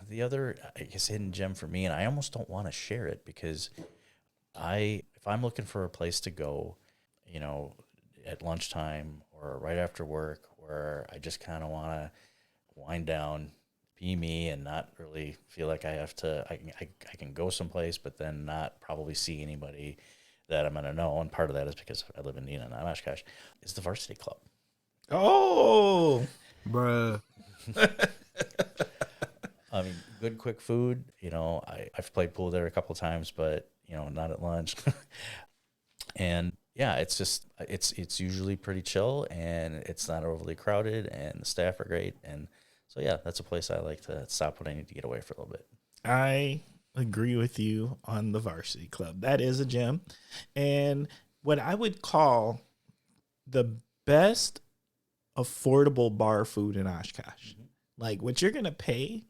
the other, I guess, hidden gem for me, and I almost don't want to share it because if I'm looking for a place to go, at lunchtime or right after work where I just kind of want to wind down, be me, and not really feel like I have to, I can go someplace, but then not probably see anybody that I'm going to know. And part of that is because I live in Neenah, not Oshkosh, is the Varsity Club. Oh, Bruh. I mean, good, quick food. I've played pool there a couple of times, but, not at lunch. And yeah, it's just, it's usually pretty chill and it's not overly crowded and the staff are great. And so, yeah, that's a place I like to stop when I need to get away for a little bit. I agree with you on the Varsity Club. That is a gem. And what I would call the best affordable bar food in Oshkosh. Mm-hmm. Like what you're going to pay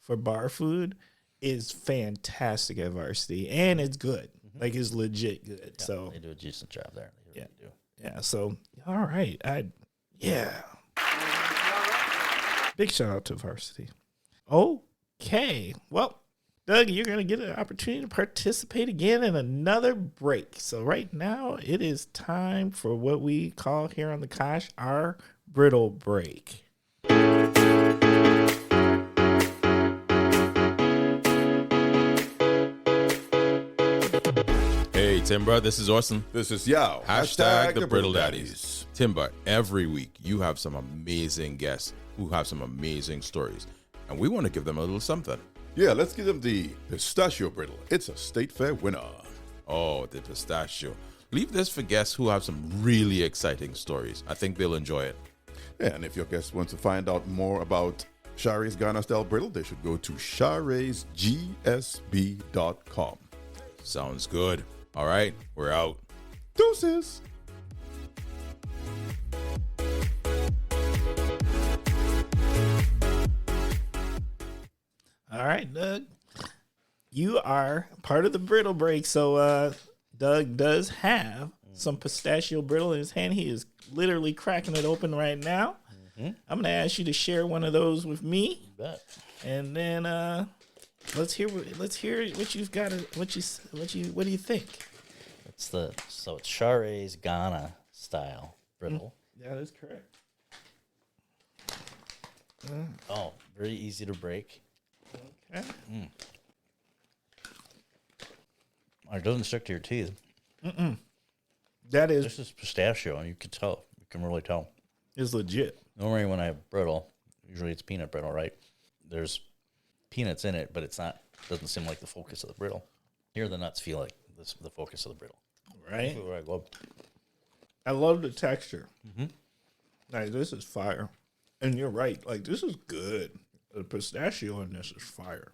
for bar food is fantastic at Varsity, and it's good. Mm-hmm. Like it's legit good. Yeah, so they do a decent job there. They really do. Yeah. So, all right. Big shout out to Varsity. Okay. Well, Doug, you're going to get an opportunity to participate again in another break. So right now it is time for what we call here on the Kosh our brittle break. Hey, Timber, this is Orson. This is Yao. Hashtag the Brittle Daddies. Timber, every week you have some amazing guests who have some amazing stories, and we want to give them a little something. Yeah, let's give them the pistachio brittle. It's a state fair winner. Oh, the pistachio. Leave this for guests who have some really exciting stories. I think they'll enjoy it. Yeah, and if your guests want to find out more about Shari's Ghana style brittle, they should go to sharaysgsb.com. Sounds good. All right, we're out. Deuces. All right, Doug. You are part of the brittle break. So Doug does have some pistachio brittle in his hand. He is literally cracking it open right now. I'm going to ask you to share one of those with me. You bet. And then let's hear what you've got. What do you think? So it's Chare's Ghana style brittle. Yeah, that's correct. Oh, very easy to break. Okay. It doesn't stick to your teeth. That This is pistachio, and you can tell. You can really tell. is legit. Normally, when I have brittle, usually it's peanut brittle, right? There's peanuts in it, but it's not. Doesn't seem like the focus of the brittle. Here, the nuts feel like the focus of the brittle. Right? That's what I love. I love the texture. Like, this is fire. And you're right. Like, this is good. The pistachio in this is fire.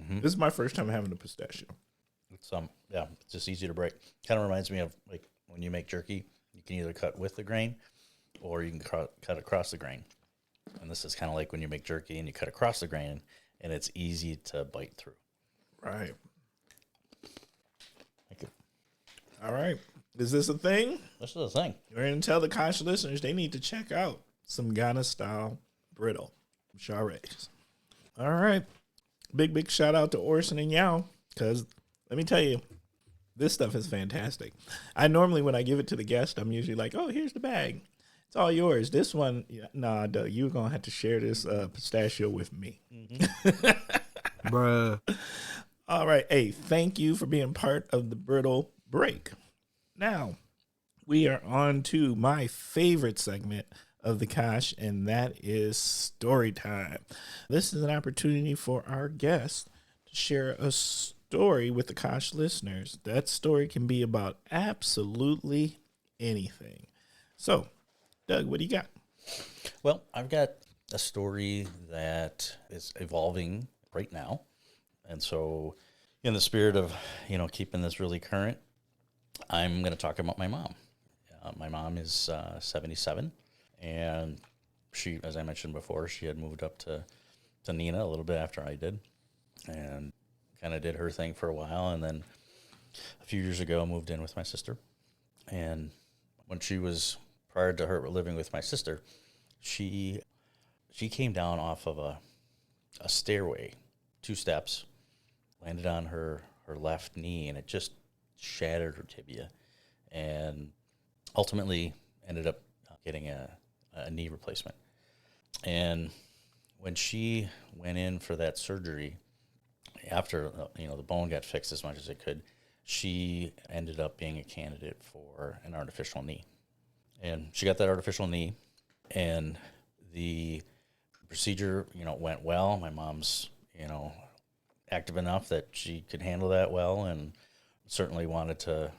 This is my first time having a pistachio. It's it's just easy to break. Kind of reminds me of like when you make jerky. You can either cut with the grain, or you can cut across the grain. And this is kind of like when you make jerky and you cut across the grain, and it's easy to bite through. Right. Thank you. All right. Is this a thing? This is the thing. We're going to tell the Kosh listeners they need to check out some Ghana-style brittle from Chare's. All right. Big shout out to Orson and Yao, because let me tell you, this stuff is fantastic. I normally, when I give it to the guest, I'm usually like, oh, here's the bag. It's all yours. This one, nah, Doug, you're going to have to share this pistachio with me. Bruh. All right. Hey, thank you for being part of the Brittle Break. Now, we are on to my favorite segment of the Kosh, and that is story time. This is an opportunity for our guests to share a story with the Kosh listeners. That story can be about absolutely anything. So, Doug, what do you got? Well, I've got a story that is evolving right now. And so, in the spirit of, keeping this really current, I'm going to talk about my mom. My mom is 77, and she, as I mentioned before, she had moved up to Neenah a little bit after I did, and kind of did her thing for a while, and then a few years ago moved in with my sister. And when she was, prior to her living with my sister, she came down off of a stairway, 2 steps, landed on her left knee, and it just shattered her tibia, and ultimately ended up getting a knee replacement. And when she went in for that surgery, after the bone got fixed as much as it could, she ended up being a candidate for an artificial knee. And she got that artificial knee, and the procedure, went well. My mom's, active enough that she could handle that well, and certainly wanted to,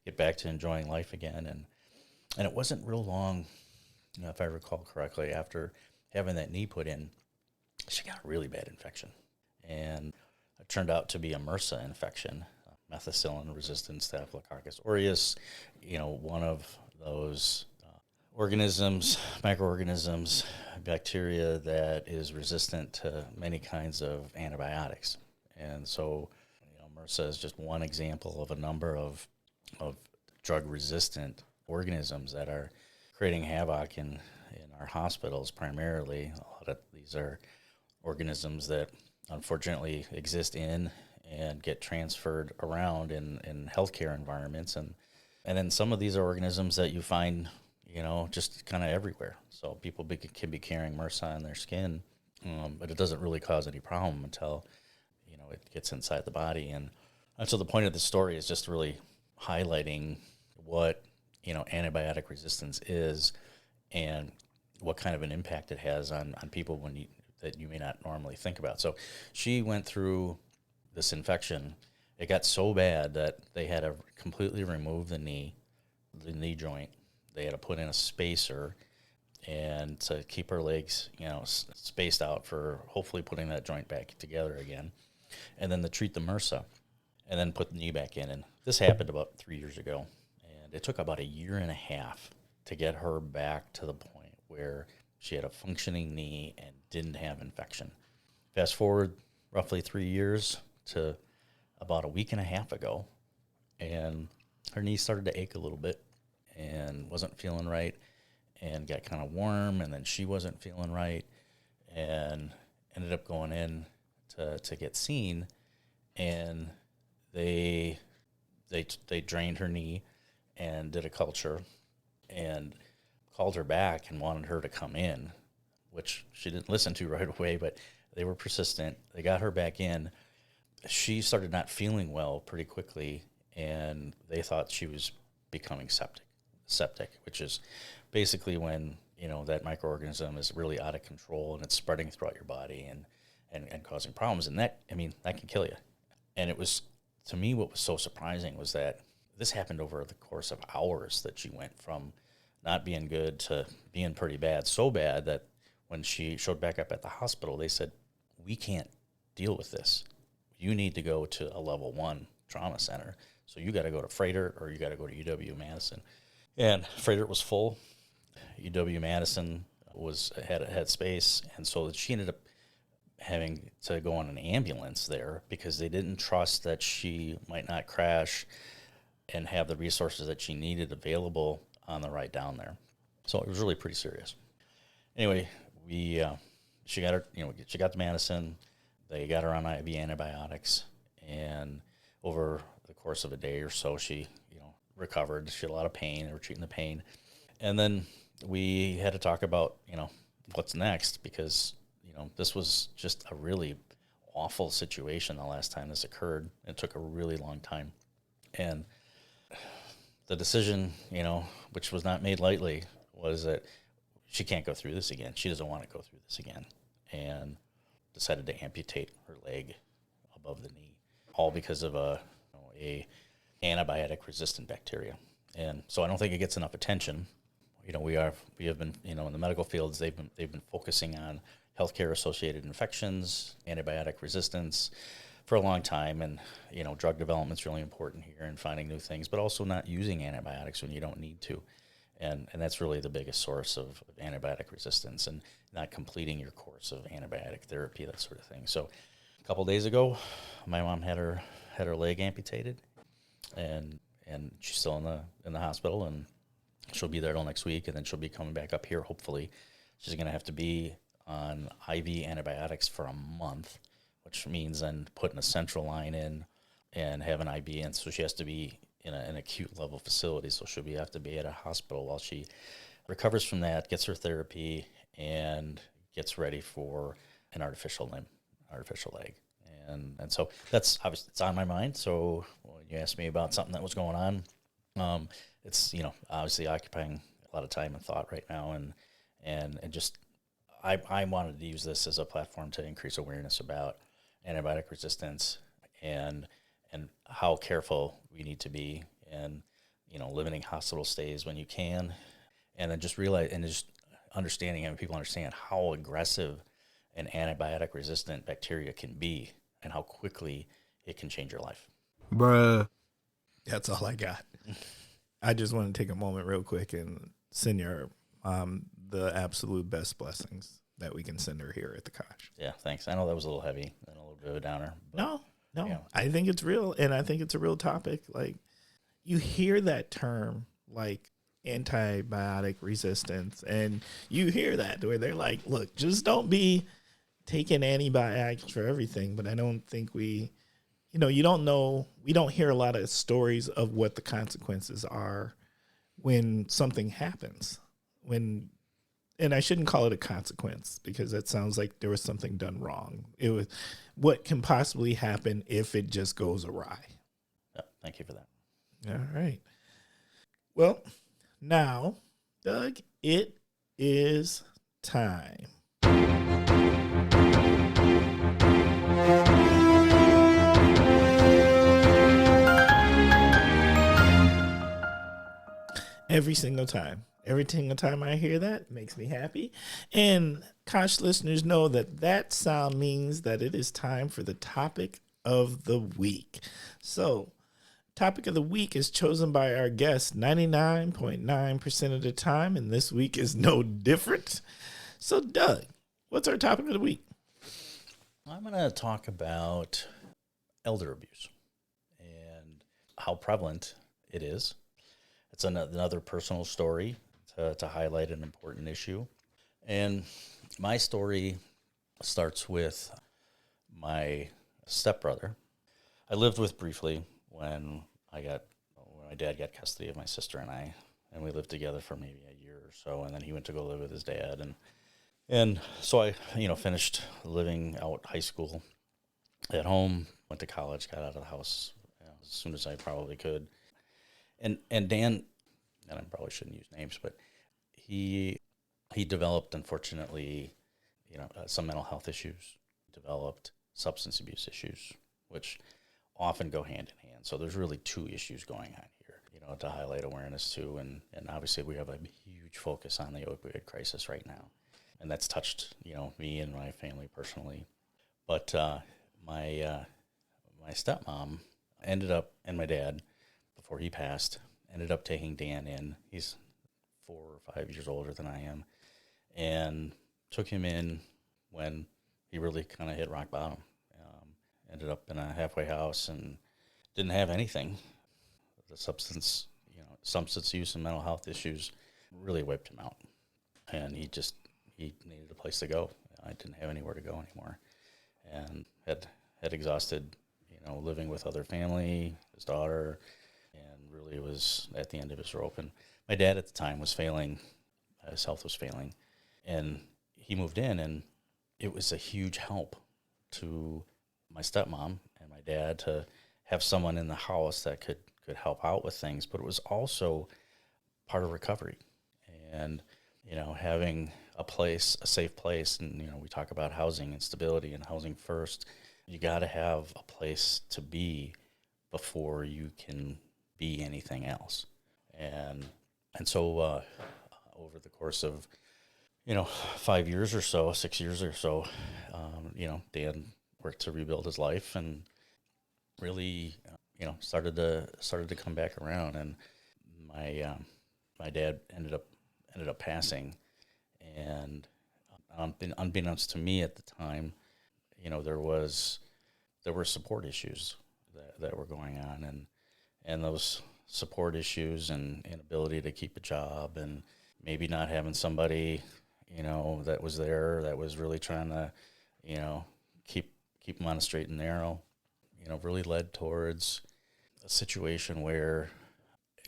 get back to enjoying life again. And it wasn't real long, if I recall correctly, after having that knee put in, she got a really bad infection. And it turned out to be a MRSA infection, methicillin-resistant Staphylococcus aureus, one of those organisms, microorganisms, bacteria that is resistant to many kinds of antibiotics. And so, MRSA is just one example of a number of drug-resistant organisms that are creating havoc in our hospitals primarily. A lot of these are organisms that unfortunately exist in and get transferred around in healthcare environments. And then some of these are organisms that you find, just kind of everywhere. So people can be carrying MRSA in their skin, but it doesn't really cause any problem until, it gets inside the body. And so the point of the story is just really highlighting what, antibiotic resistance is and what kind of an impact it has on people that you may not normally think about. So she went through this infection. It got so bad that they had to completely remove the knee joint. They had to put in a spacer and to keep her legs, spaced out for hopefully putting that joint back together again. And then to treat the MRSA and then put the knee back in. And this happened about 3 years ago. And it took about 1.5 years to get her back to the point where she had a functioning knee and didn't have infection. Fast forward roughly 3 years to about 1.5 weeks ago, and her knee started to ache a little bit and wasn't feeling right and got kind of warm, and then she wasn't feeling right and ended up going in to get seen, and they drained her knee and did a culture and called her back and wanted her to come in, which she didn't listen to right away, but they were persistent. They got her back in. She started not feeling well pretty quickly, and they thought she was becoming septic, which is basically when, that microorganism is really out of control and it's spreading throughout your body and causing problems. And that can kill you. And it was, to me, what was so surprising was that this happened over the course of hours, that she went from not being good to being pretty bad, so bad that when she showed back up at the hospital, they said, we can't deal with this. You need to go to a level 1 trauma center. So you got to go to Freighter or you got to go to UW-Madison. And Freighter was full. UW-Madison had space. And so she ended up having to go on an ambulance there because they didn't trust that she might not crash and have the resources that she needed available on the ride down there. So it was really pretty serious. Anyway, she got her, she got to Madison. They got her on IV antibiotics, and over the course of a day or so, she, recovered. She had a lot of pain. They were treating the pain. And then we had to talk about, what's next, because, this was just a really awful situation the last time this occurred. It took a really long time. And the decision, which was not made lightly, was that she can't go through this again. She doesn't want to go through this again. And decided to amputate her leg above the knee, all because of a antibiotic resistant bacteria. And so I don't think it gets enough attention. We have been, in the medical fields, they've been focusing on healthcare associated infections, antibiotic resistance for a long time. And, drug development's really important here, and finding new things, but also not using antibiotics when you don't need to. And that's really the biggest source of antibiotic resistance, and not completing your course of antibiotic therapy, that sort of thing. So a couple days ago, my mom had her leg amputated, and she's still in the hospital, and she'll be there till next week, and then she'll be coming back up here, hopefully. She's going to have to be on IV antibiotics for a month, which means then putting a central line in and have an IV in. So she has to be in an acute level facility, so she'll have to be at a hospital while she recovers from that, gets her therapy, and gets ready for an artificial leg. And so that's obviously, it's on my mind. So when you asked me about something that was going on, it's, obviously occupying a lot of time and thought right now. And just, I wanted to use this as a platform to increase awareness about antibiotic resistance and how careful we need to be, and, limiting hospital stays when you can. And then just realize, and just understanding, having people understand how aggressive an antibiotic resistant bacteria can be and how quickly it can change your life. Bruh. That's all I got. I just want to take a moment real quick and send your mom the absolute best blessings that we can send her here at the Kosh. Yeah, thanks. I know that was a little heavy and a little bit of a downer. No. Yeah. I think it's real, and I think it's a real topic. Like, you hear that term, like antibiotic resistance, and you hear that where they're like, look, just don't be taking antibiotics for everything. But I don't think we don't hear a lot of stories of what the consequences are when something happens. And I shouldn't call it a consequence, because that sounds like there was something done wrong. It was what can possibly happen if it just goes awry. Yeah, thank you for that. All right. Well, now, Doug, it is time. Every single time. Every single time I hear that, it makes me happy. And Kosh listeners know that sound means that it is time for the topic of the week. So, topic of the week is chosen by our guests 99.9% of the time, and this week is no different. So, Doug, what's our topic of the week? I'm going to talk about elder abuse and how prevalent it is. It's another personal story to highlight an important issue. And my story starts with my stepbrother. I lived with briefly when my dad got custody of my sister and I, and we lived together for maybe a year or so, and then he went to go live with his dad, and so I, finished living out high school at home, went to college, got out of the house as soon as I probably could, and Dan, and I probably shouldn't use names, but he developed, unfortunately, some mental health issues, developed substance abuse issues, which often go hand in hand. So there's really two issues going on here, to highlight awareness to, and obviously we have a huge focus on the opioid crisis right now. And that's touched, me and my family personally. But my stepmom ended up, and my dad, before he passed, ended up taking Dan in. He's 4 or 5 years older than I am, and took him in when he really kind of hit rock bottom. Ended up in a halfway house and didn't have anything. The substance use and mental health issues really wiped him out, and he needed a place to go. I didn't have anywhere to go anymore, and had exhausted, living with other family, his daughter, and really was at the end of his rope. And my dad at the time was failing, his health was failing, and he moved in, and it was a huge help to my stepmom and my dad to have someone in the house that could help out with things, but it was also part of recovery. And, having a safe place, and, we talk about housing and stability and housing first. You got to have a place to be before you can be anything else. And so over the course of, 5 years or so, 6 years or so, Dan worked to rebuild his life and really, started to come back around. And my dad ended up passing, and unbeknownst to me at the time, there were support issues that were going on, and those support issues and inability to keep a job, and maybe not having somebody, that was there that was really trying to, keep him on a straight and narrow, really led towards a situation where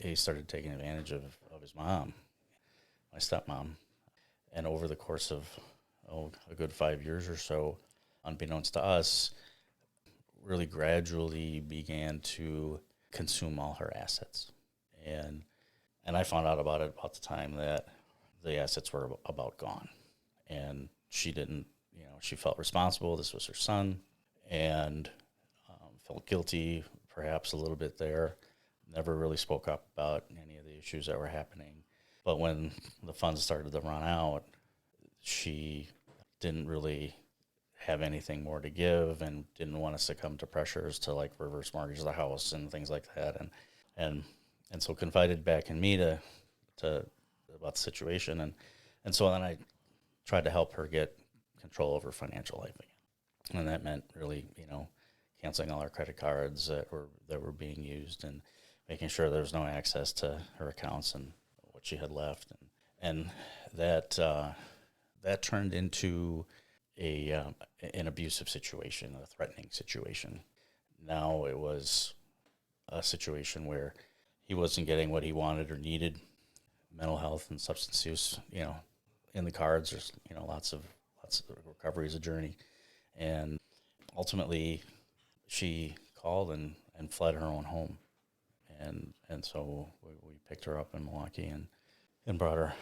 he started taking advantage of his mom, my stepmom. And over the course of, a good 5 years or so, unbeknownst to us, really gradually began to consume all her assets. And I found out about it about the time that the assets were about gone. And she didn't, she felt responsible. This was her son, and felt guilty perhaps a little bit there. Never really spoke up about any of the issues that were happening. But when the funds started to run out, she didn't really have anything more to give, and didn't want to succumb to pressures to like reverse mortgage the house and things like that. And so confided back in me to about the situation. And so then I tried to help her get control over financial life again. And that meant really, canceling all our credit cards that were being used, and making sure there was no access to her accounts and what she had left. And that turned into an abusive situation, a threatening situation. Now it was a situation where he wasn't getting what he wanted or needed. Mental health and substance use, in the cards. There's, lots of recovery is a journey. And ultimately she called and fled her own home. And so we picked her up in Milwaukee and brought her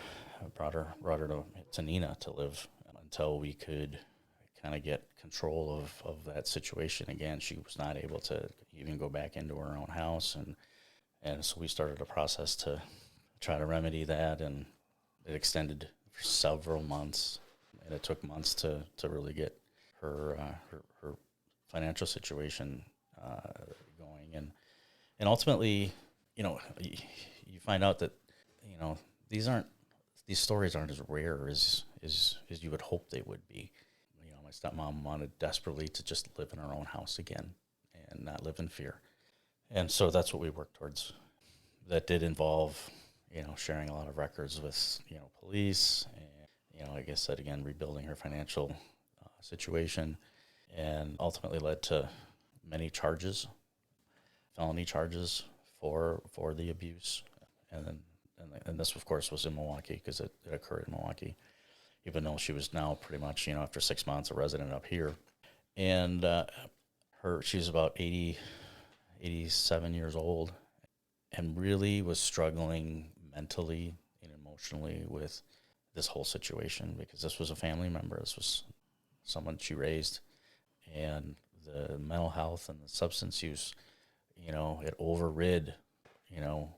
to Neenah to live until we could kind of get control of that situation again. She was not able to even go back into her own house, and so we started a process to try to remedy that, and it extended for several months, and it took months to really get her financial situation going, and ultimately, you find out that these stories aren't as rare as you would hope they would be. My stepmom wanted desperately to just live in her own house again and not live in fear. And so that's what we worked towards that did involve, sharing a lot of records with, police and, like I said, again, rebuilding her financial situation, and ultimately led to many charges, felony charges for the abuse. And this, of course, was in Milwaukee because it occurred in Milwaukee, even though she was now pretty much, after 6 months, a resident up here. And she's about 87 years old, and really was struggling mentally and emotionally with this whole situation, because this was a family member. This was someone she raised, and the mental health and the substance use, it overrid,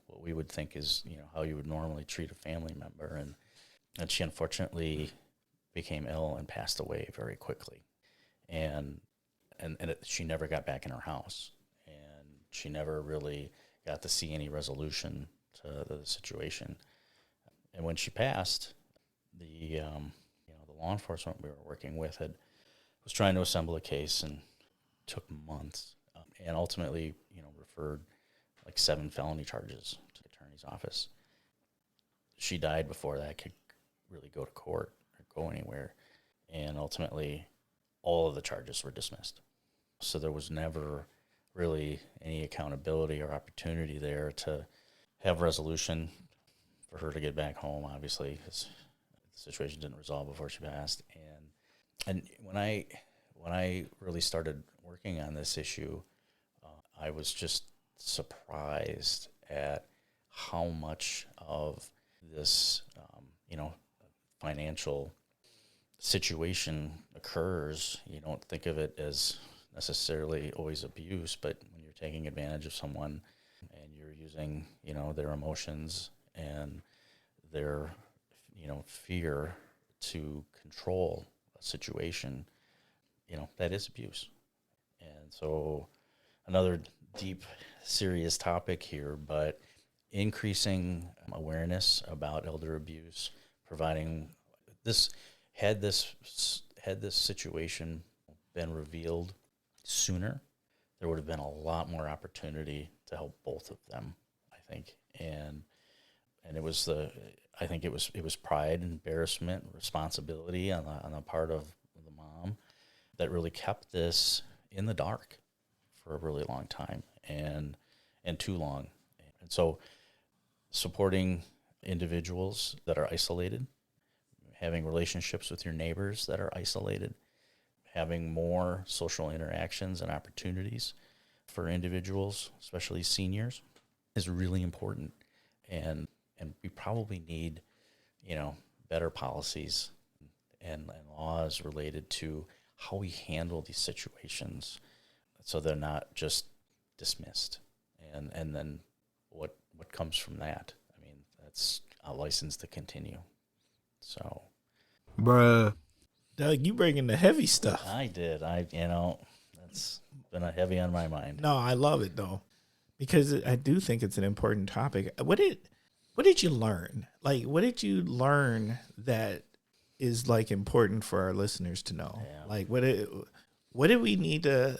what we would think is, how you would normally treat a family member. And she unfortunately became ill and passed away very quickly. And she never got back in her house, and she never really got to see any resolution to the situation. And when she passed, the law enforcement we were working with was trying to assemble a case, and took months, and ultimately, referred like 7 felony charges to the attorney's office. She died before that could really go to court or go anywhere, and ultimately all of the charges were dismissed. So there was never really any accountability or opportunity there to have resolution for her to get back home, obviously, because the situation didn't resolve before she passed. And when I really started working on this issue, I was just surprised at how much of this, financial situation occurs. You don't think of it as necessarily always abuse, but when you're taking advantage of someone and you're using, their emotions and their, fear to control a situation, that is abuse. And so another deep, serious topic here, but increasing awareness about elder abuse, providing this, had this situation been revealed sooner, there would have been a lot more opportunity to help both of them, I think. And it was I think it was pride, embarrassment, responsibility on the part of the mom that really kept this in the dark for a really long time, and too long. And so supporting individuals that are isolated, having relationships with your neighbors that are isolated, having more social interactions and opportunities for individuals, especially seniors, is really important. And we probably need, better policies and laws related to how we handle these situations, so they're not just dismissed. And then what comes from that? I mean, that's a license to continue. So, Bruh. Doug, you bringing the heavy stuff. I did. That's been a heavy on my mind. No, I love it though, because I do think it's an important topic. What did you learn? Like, what did you learn that is like important for our listeners to know? Yeah. Like, what do we need to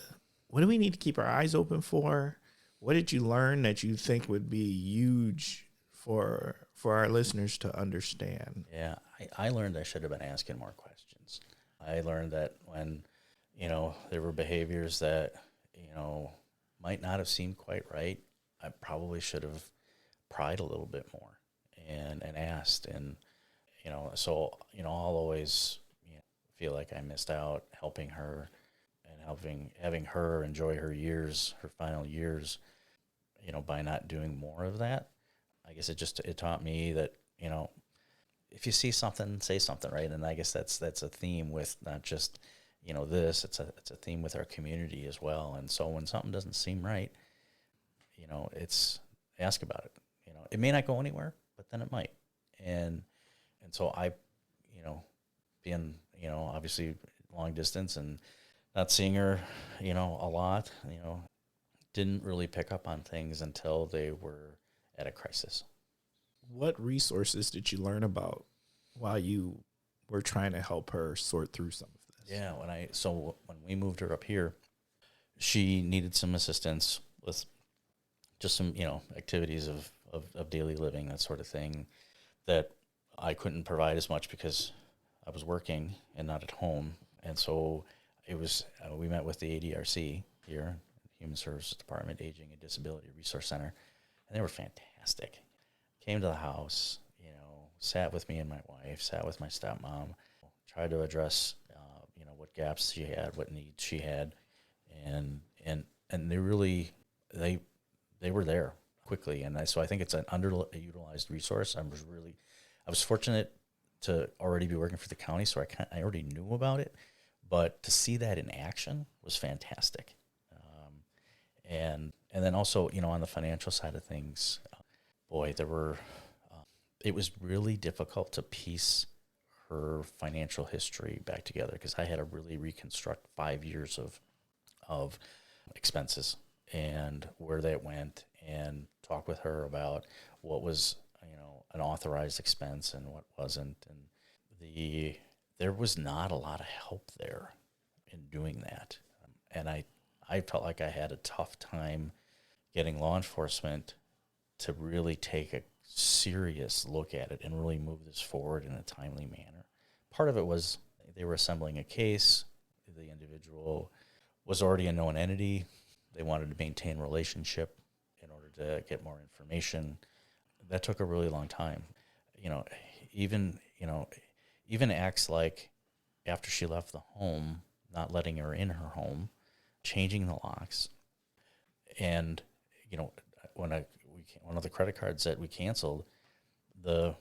keep our eyes open for? What did you learn that you think would be huge for our listeners to understand? Yeah, I learned I should have been asking more questions. I learned that when, there were behaviors that, might not have seemed quite right, I probably should have pried a little bit more and asked. And, so, I'll always feel like I missed out helping her and having her enjoy her final years, by not doing more of that. I guess it taught me that, if you see something, say something, right? And I guess that's a theme with not just, it's a theme with our community as well. And so when something doesn't seem right, it's ask about it. It may not go anywhere, but then it might. And so I, being, obviously long distance and not seeing her, a lot, didn't really pick up on things until they were at a crisis. What resources did you learn about while you were trying to help her sort through some of this? Yeah, when we moved her up here, she needed some assistance with just some, activities of of daily living, that sort of thing, that I couldn't provide as much because I was working and not at home. And so it was, we met with the ADRC here, Human Services Department, Aging and Disability Resource Center, and they were fantastic. Came to the house, sat with me and my wife, sat with my stepmom, tried to address, what gaps she had, what needs she had, and they really, they were there quickly. And so I think it's an underutilized resource. I was fortunate to already be working for the county, so I already knew about it, but to see that in action was fantastic. And then also, on the financial side of things, it was really difficult to piece her financial history back together, because I had to really reconstruct 5 years of expenses and where that went, and talk with her about what was, an authorized expense and what wasn't. And there was not a lot of help there in doing that. And I felt like I had a tough time getting law enforcement to really take a serious look at it and really move this forward in a timely manner. Part of it was they were assembling a case. The individual was already a known entity. They wanted to maintain relationship in order to get more information. That took a really long time. Even acts like after she left the home, not letting her in her home, changing the locks, and one of the credit cards that we canceled, the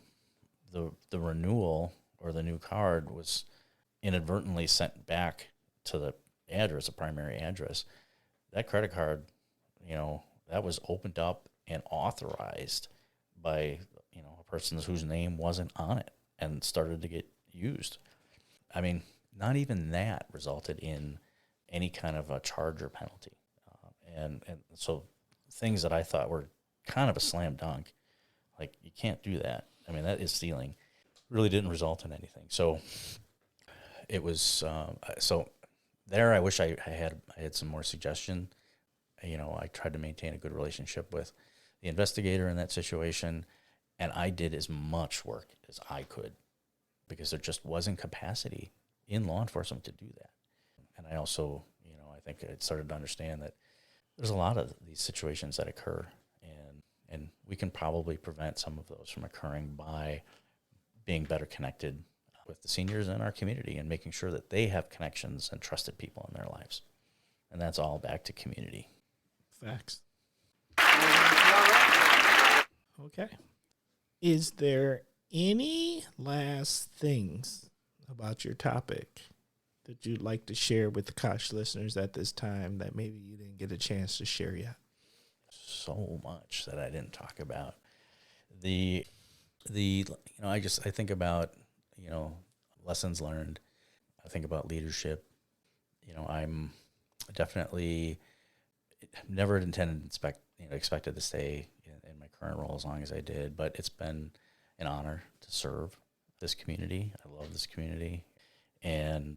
renewal or the new card was inadvertently sent back to the address, the primary address. That credit card, that was opened up and authorized by a person whose name wasn't on it and started to get used. I mean, not even that resulted in any kind of a charge or penalty. And so things that I thought were kind of a slam dunk, like you can't do that. I mean, that is stealing, really didn't result in anything. So it was, so there I wish I had some more suggestion. I tried to maintain a good relationship with the investigator in that situation, and I did as much work as I could because there just wasn't capacity in law enforcement to do that. And I also, I think I started to understand that there's a lot of these situations that occur, and we can probably prevent some of those from occurring by being better connected with the seniors in our community and making sure that they have connections and trusted people in their lives. And that's all back to community. Facts. Okay. Is there any last things about your topic that you'd like to share with the Kosh listeners at this time that maybe you didn't get a chance to share yet? So much that I didn't talk about. I think about, lessons learned. I think about leadership. I'm definitely never intended expected to stay in my current role as long as I did, but it's been an honor to serve this community. I love this community, and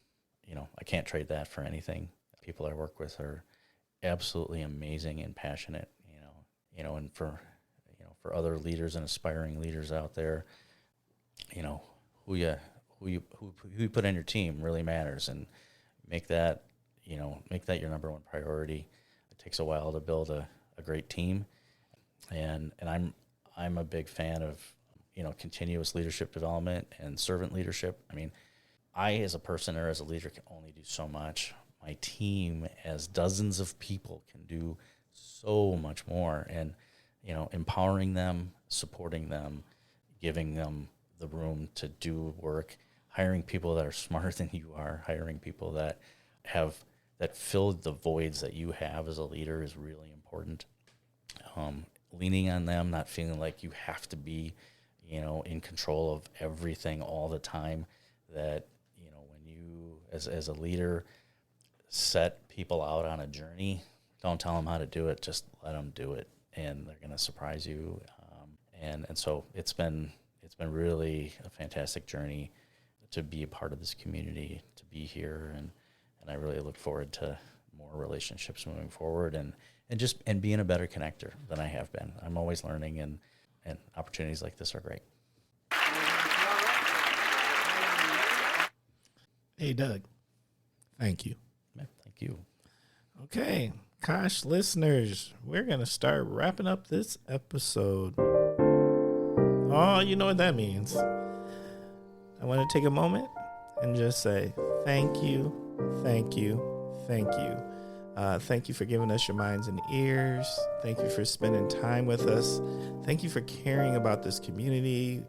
I can't trade that for anything. People I work with are absolutely amazing and passionate, and for other leaders and aspiring leaders out there, who you put on your team really matters, and make that your number one priority. It takes a while to build a great team, and I'm a big fan of continuous leadership development and servant leadership. I mean, I as a person or as a leader can only do so much. My team, as dozens of people, can do so much more, and empowering them, supporting them, giving them the room to do work, hiring people that are smarter than you are, hiring people that filled the voids that you have as a leader is really important. Leaning on them, not feeling like you have to be, in control of everything all the time. That, when you, as a leader, set people out on a journey, don't tell them how to do it, just let them do it, and they're going to surprise you. And so it's been really a fantastic journey to be a part of this community, to be here, and I really look forward to more relationships moving forward, and being a better connector than I have been. I'm always learning, and and opportunities like this are great. Hey, Doug. Thank you. Yeah, thank you. Okay, Kosh listeners, we're going to start wrapping up this episode. Oh, you know what that means. I want to take a moment and just say thank you, thank you, thank you. Thank you for giving us your minds and ears. Thank you for spending time with us. Thank you for caring about this community.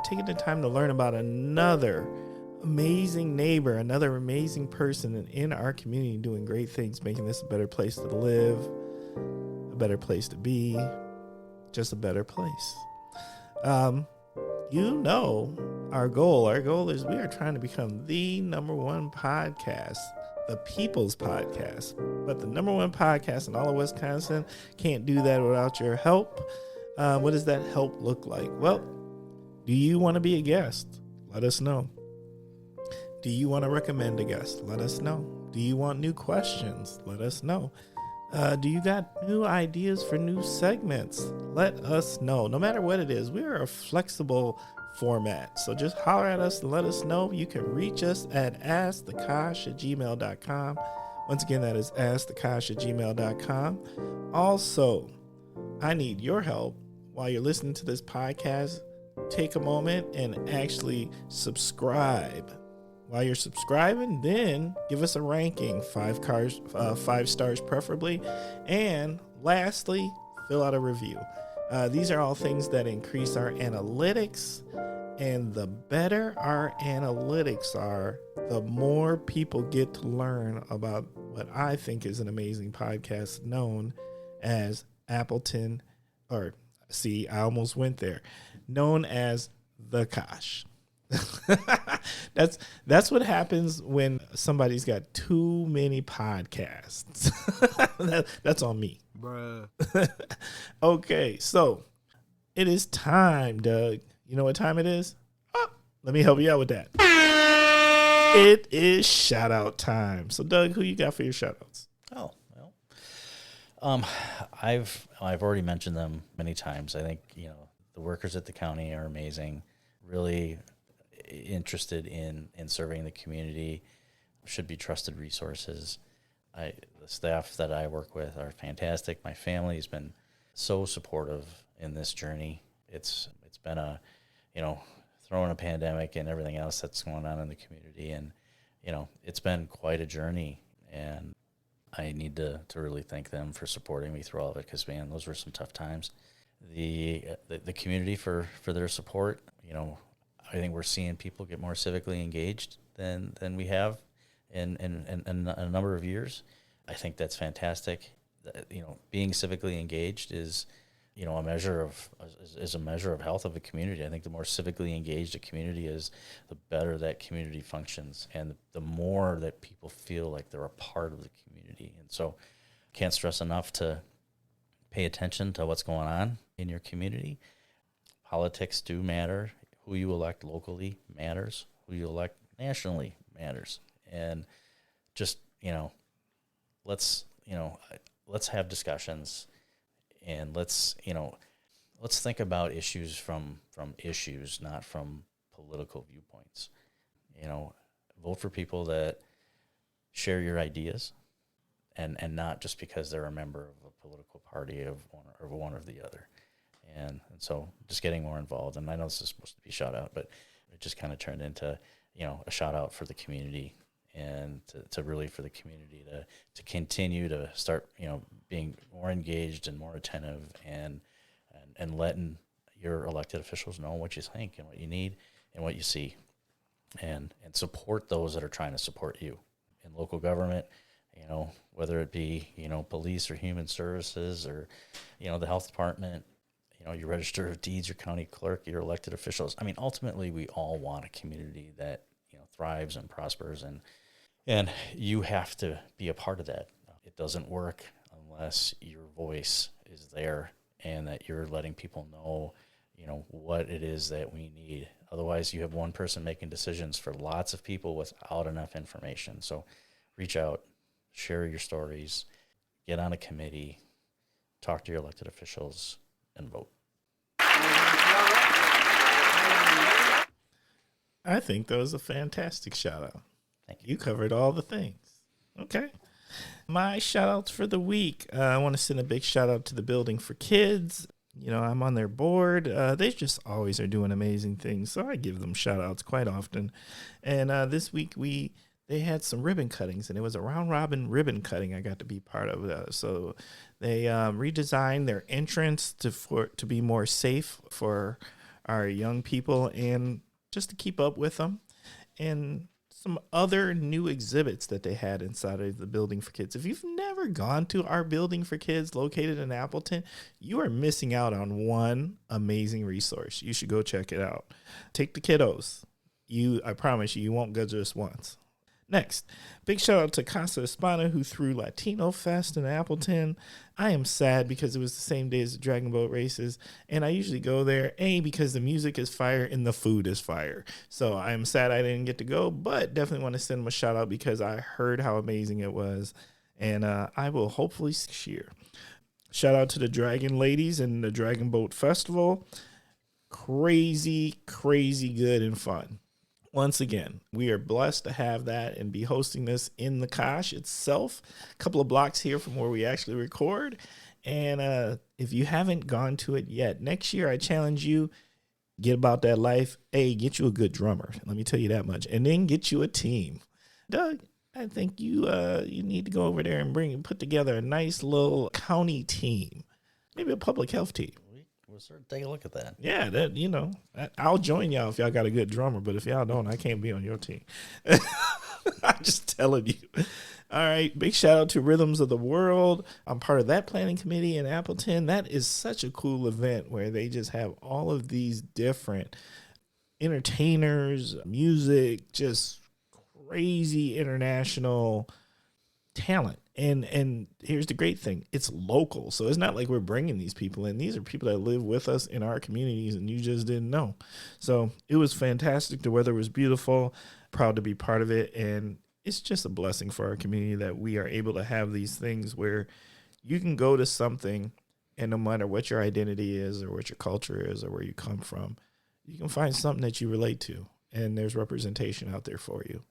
Taking the time to learn about another amazing neighbor, another amazing person in our community doing great things, making this a better place to live, a better place to be, just a better place. You know our goal. Our goal is we are trying to become the number one podcast, the people's podcast. But the number one podcast in all of Wisconsin can't do that without your help. What does that help look like? Well, do you want to be a guest? Let us know. Do you want to recommend a guest? Let us know. Do you want new questions? Let us know. Do you got new ideas for new segments? Let us know. No matter what it is, we are a flexible format. So just holler at us and let us know. You can reach us at askthekosh@gmail.com. Once again, that is askthekosh@gmail.com. Also, I need your help while you're listening to this podcast. Take a moment and actually subscribe. While you're subscribing, then give us a ranking, 5 stars preferably. And lastly, fill out a review. These are all things that increase our analytics. And the better our analytics are, the more people get to learn about what I think is an amazing podcast known as Appleton, or see, I almost went there, known as The Kosh. That's what happens when somebody's got too many podcasts. That's on me. Bruh. Okay, so it is time, Doug. You know what time it is? Oh, let me help you out with that. It is shout out time. So Doug, who you got for your shout outs? Oh, well, I've already mentioned them many times. I think, the workers at the county are amazing, really interested in serving the community, should be trusted resources. The staff that I work with are fantastic. My family has been so supportive in this journey. It's been throwing a pandemic and everything else that's going on in the community, and it's been quite a journey, and I need to really thank them for supporting me through all of it, because man, those were some tough times. The community for their support. I think we're seeing people get more civically engaged than we have in a number of years. I think that's fantastic. Being civically engaged is a measure of health of a community. I think the more civically engaged a community is, the better that community functions, and the more that people feel like they're a part of the community. And so, can't stress enough to pay attention to what's going on in your community. Politics do matter. Who you elect locally matters. Who you elect nationally matters. And just, let's have discussions, and let's think about issues from issues, not from political viewpoints. Vote for people that share your ideas, and not just because they're a member of a political party of one or the other. And so just getting more involved. And I know this is supposed to be a shout out, but it just kind of turned into, a shout out for the community, and to really for the community to continue to start, being more engaged and more attentive, and letting your elected officials know what you think and what you need and what you see, and support those that are trying to support you in local government, whether it be, police or human services, or, the health department, your register of deeds, your county clerk, your elected officials. I mean, ultimately, we all want a community that, thrives and prospers, and you have to be a part of that. It doesn't work unless your voice is there, and that you're letting people know, what it is that we need. Otherwise, you have one person making decisions for lots of people without enough information. So reach out, share your stories, get on a committee, talk to your elected officials, and vote. I think that was a fantastic shout out. Thank you. You covered all the things. Okay. My shout outs for the week. I want to send a big shout out to the Building for Kids. You know, I'm on their board. They just always are doing amazing things. So I give them shout outs quite often. And this week they had some ribbon cuttings, and it was a round robin ribbon cutting I got to be part of. So they redesigned their entrance to be more safe for our young people and just to keep up with them. And some other new exhibits that they had inside of the Building for Kids. If you've never gone to our Building for Kids located in Appleton, you are missing out on one amazing resource. You should go check it out. Take the kiddos. I promise you won't go just once. Next, big shout out to Casa Hispana, who threw Latino Fest in Appleton. I am sad because it was the same day as the Dragon Boat races, and I usually go there, because the music is fire and the food is fire. So I am sad I didn't get to go, but definitely want to send them a shout out because I heard how amazing it was, and I will hopefully see this year. Shout out to the Dragon Ladies and the Dragon Boat Festival. Crazy, crazy good and fun. Once again, we are blessed to have that and be hosting this in the Kosh itself, a couple of blocks here from where we actually record. And if you haven't gone to it yet, next year I challenge you, get about that life. Get you a good drummer. Let me tell you that much. And then get you a team. Doug, I think you need to go over there and put together a nice little county team, maybe a public health team. We'll sort of take a look at that. Yeah, I'll join y'all if y'all got a good drummer, but if y'all don't, I can't be on your team. I'm just telling you. All right, big shout out to Rhythms of the World. I'm part of that planning committee in Appleton. That is such a cool event where they just have all of these different entertainers, music, just crazy international talent. And here's the great thing. It's local. So it's not like we're bringing these people in. These are people that live with us in our communities and you just didn't know. So it was fantastic. The weather was beautiful. Proud to be part of it. And it's just a blessing for our community that we are able to have these things where you can go to something and no matter what your identity is or what your culture is or where you come from, you can find something that you relate to. And there's representation out there for you.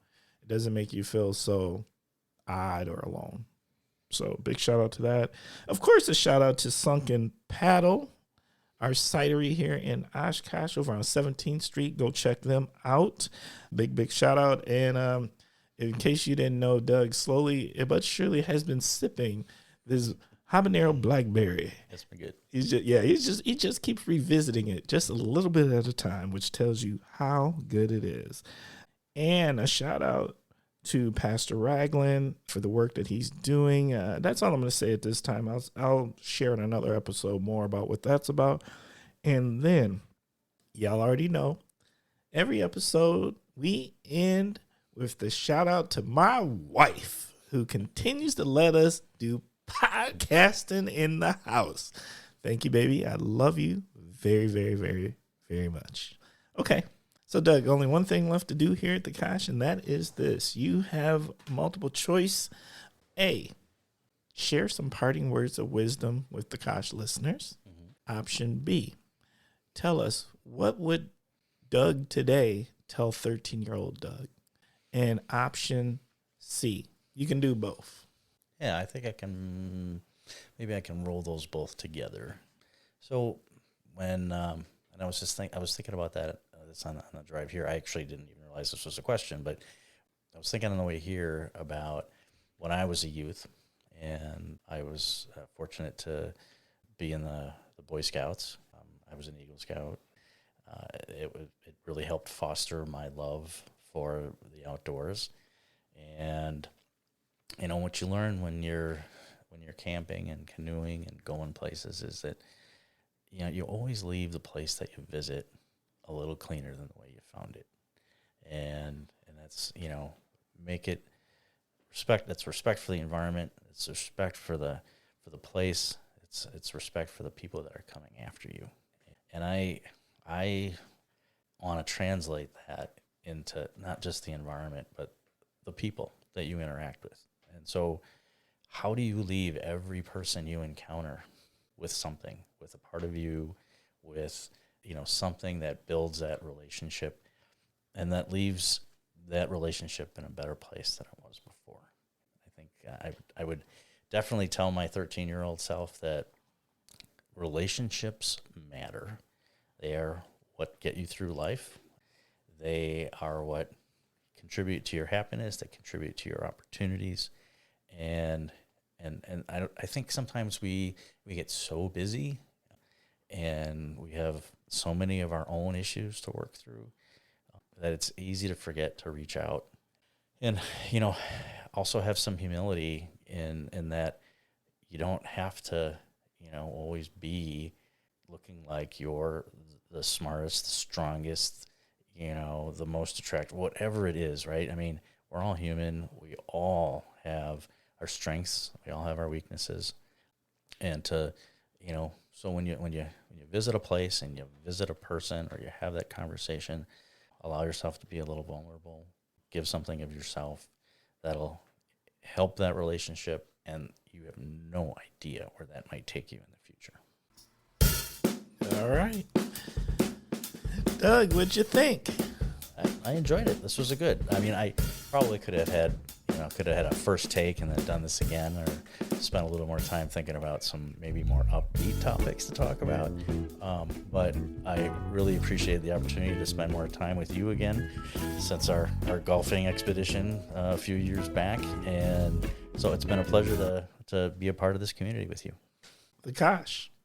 It doesn't make you feel so odd or alone. So big shout out to that. Of course, a shout out to Sunken Paddle, our cidery here in Oshkosh over on 17th Street. Go check them out. Big shout out. And in case you didn't know, Doug slowly but surely has been sipping this habanero blackberry. That's been good. He just keeps revisiting it just a little bit at a time, which tells you how good it is. And a shout out to Pastor Ragland for the work that he's doing. That's all I'm going to say at this time. I'll share in another episode more about what that's about. And then, y'all already know, every episode we end with the shout out to my wife, who continues to let us do podcasting in the house. Thank you, baby. I love you very, very, very, very much. Okay. So, Doug, only one thing left to do here at the Kosh, and that is this. You have multiple choice. A, share some parting words of wisdom with the Kosh listeners. Mm-hmm. Option B, tell us, what would Doug today tell 13-year-old Doug? And option C, you can do both. Yeah, I think maybe I can roll those both together. So when, and I was thinking about that. It's on the drive here. I actually didn't even realize this was a question, but I was thinking on the way here about when I was a youth, and I was fortunate to be in the Boy Scouts. I was an Eagle Scout. It really helped foster my love for the outdoors, and what you learn when you're camping and canoeing and going places is that you always leave the place that you visit a little cleaner than the way you found it, and that's make it respect. That's respect for the environment. It's respect for the place. It's respect for the people that are coming after you, and I want to translate that into not just the environment but the people that you interact with. And so, how do you leave every person you encounter with something, with a part of you, with, something that builds that relationship and that leaves that relationship in a better place than it was before. I think I would definitely tell my 13-year-old self that relationships matter. They are what get you through life. They are what contribute to your happiness, that contribute to your opportunities. And I think sometimes we get so busy and we have so many of our own issues to work through that it's easy to forget to reach out. And, also have some humility in that you don't have to, always be looking like you're the smartest, the strongest, the most attractive, whatever it is, right? I mean, we're all human. We all have our strengths. We all have our weaknesses. And so when you visit a place and you visit a person or you have that conversation, allow yourself to be a little vulnerable, give something of yourself that'll help that relationship, and you have no idea where that might take you in the future. All right. Doug, what'd you think? I enjoyed it. This was good. I mean, I probably could have had a first take and then done this again, or spent a little more time thinking about some maybe more upbeat topics to talk about. But I really appreciated the opportunity to spend more time with you again since our golfing expedition a few years back. And so it's been a pleasure to be a part of this community with you. The Kosh.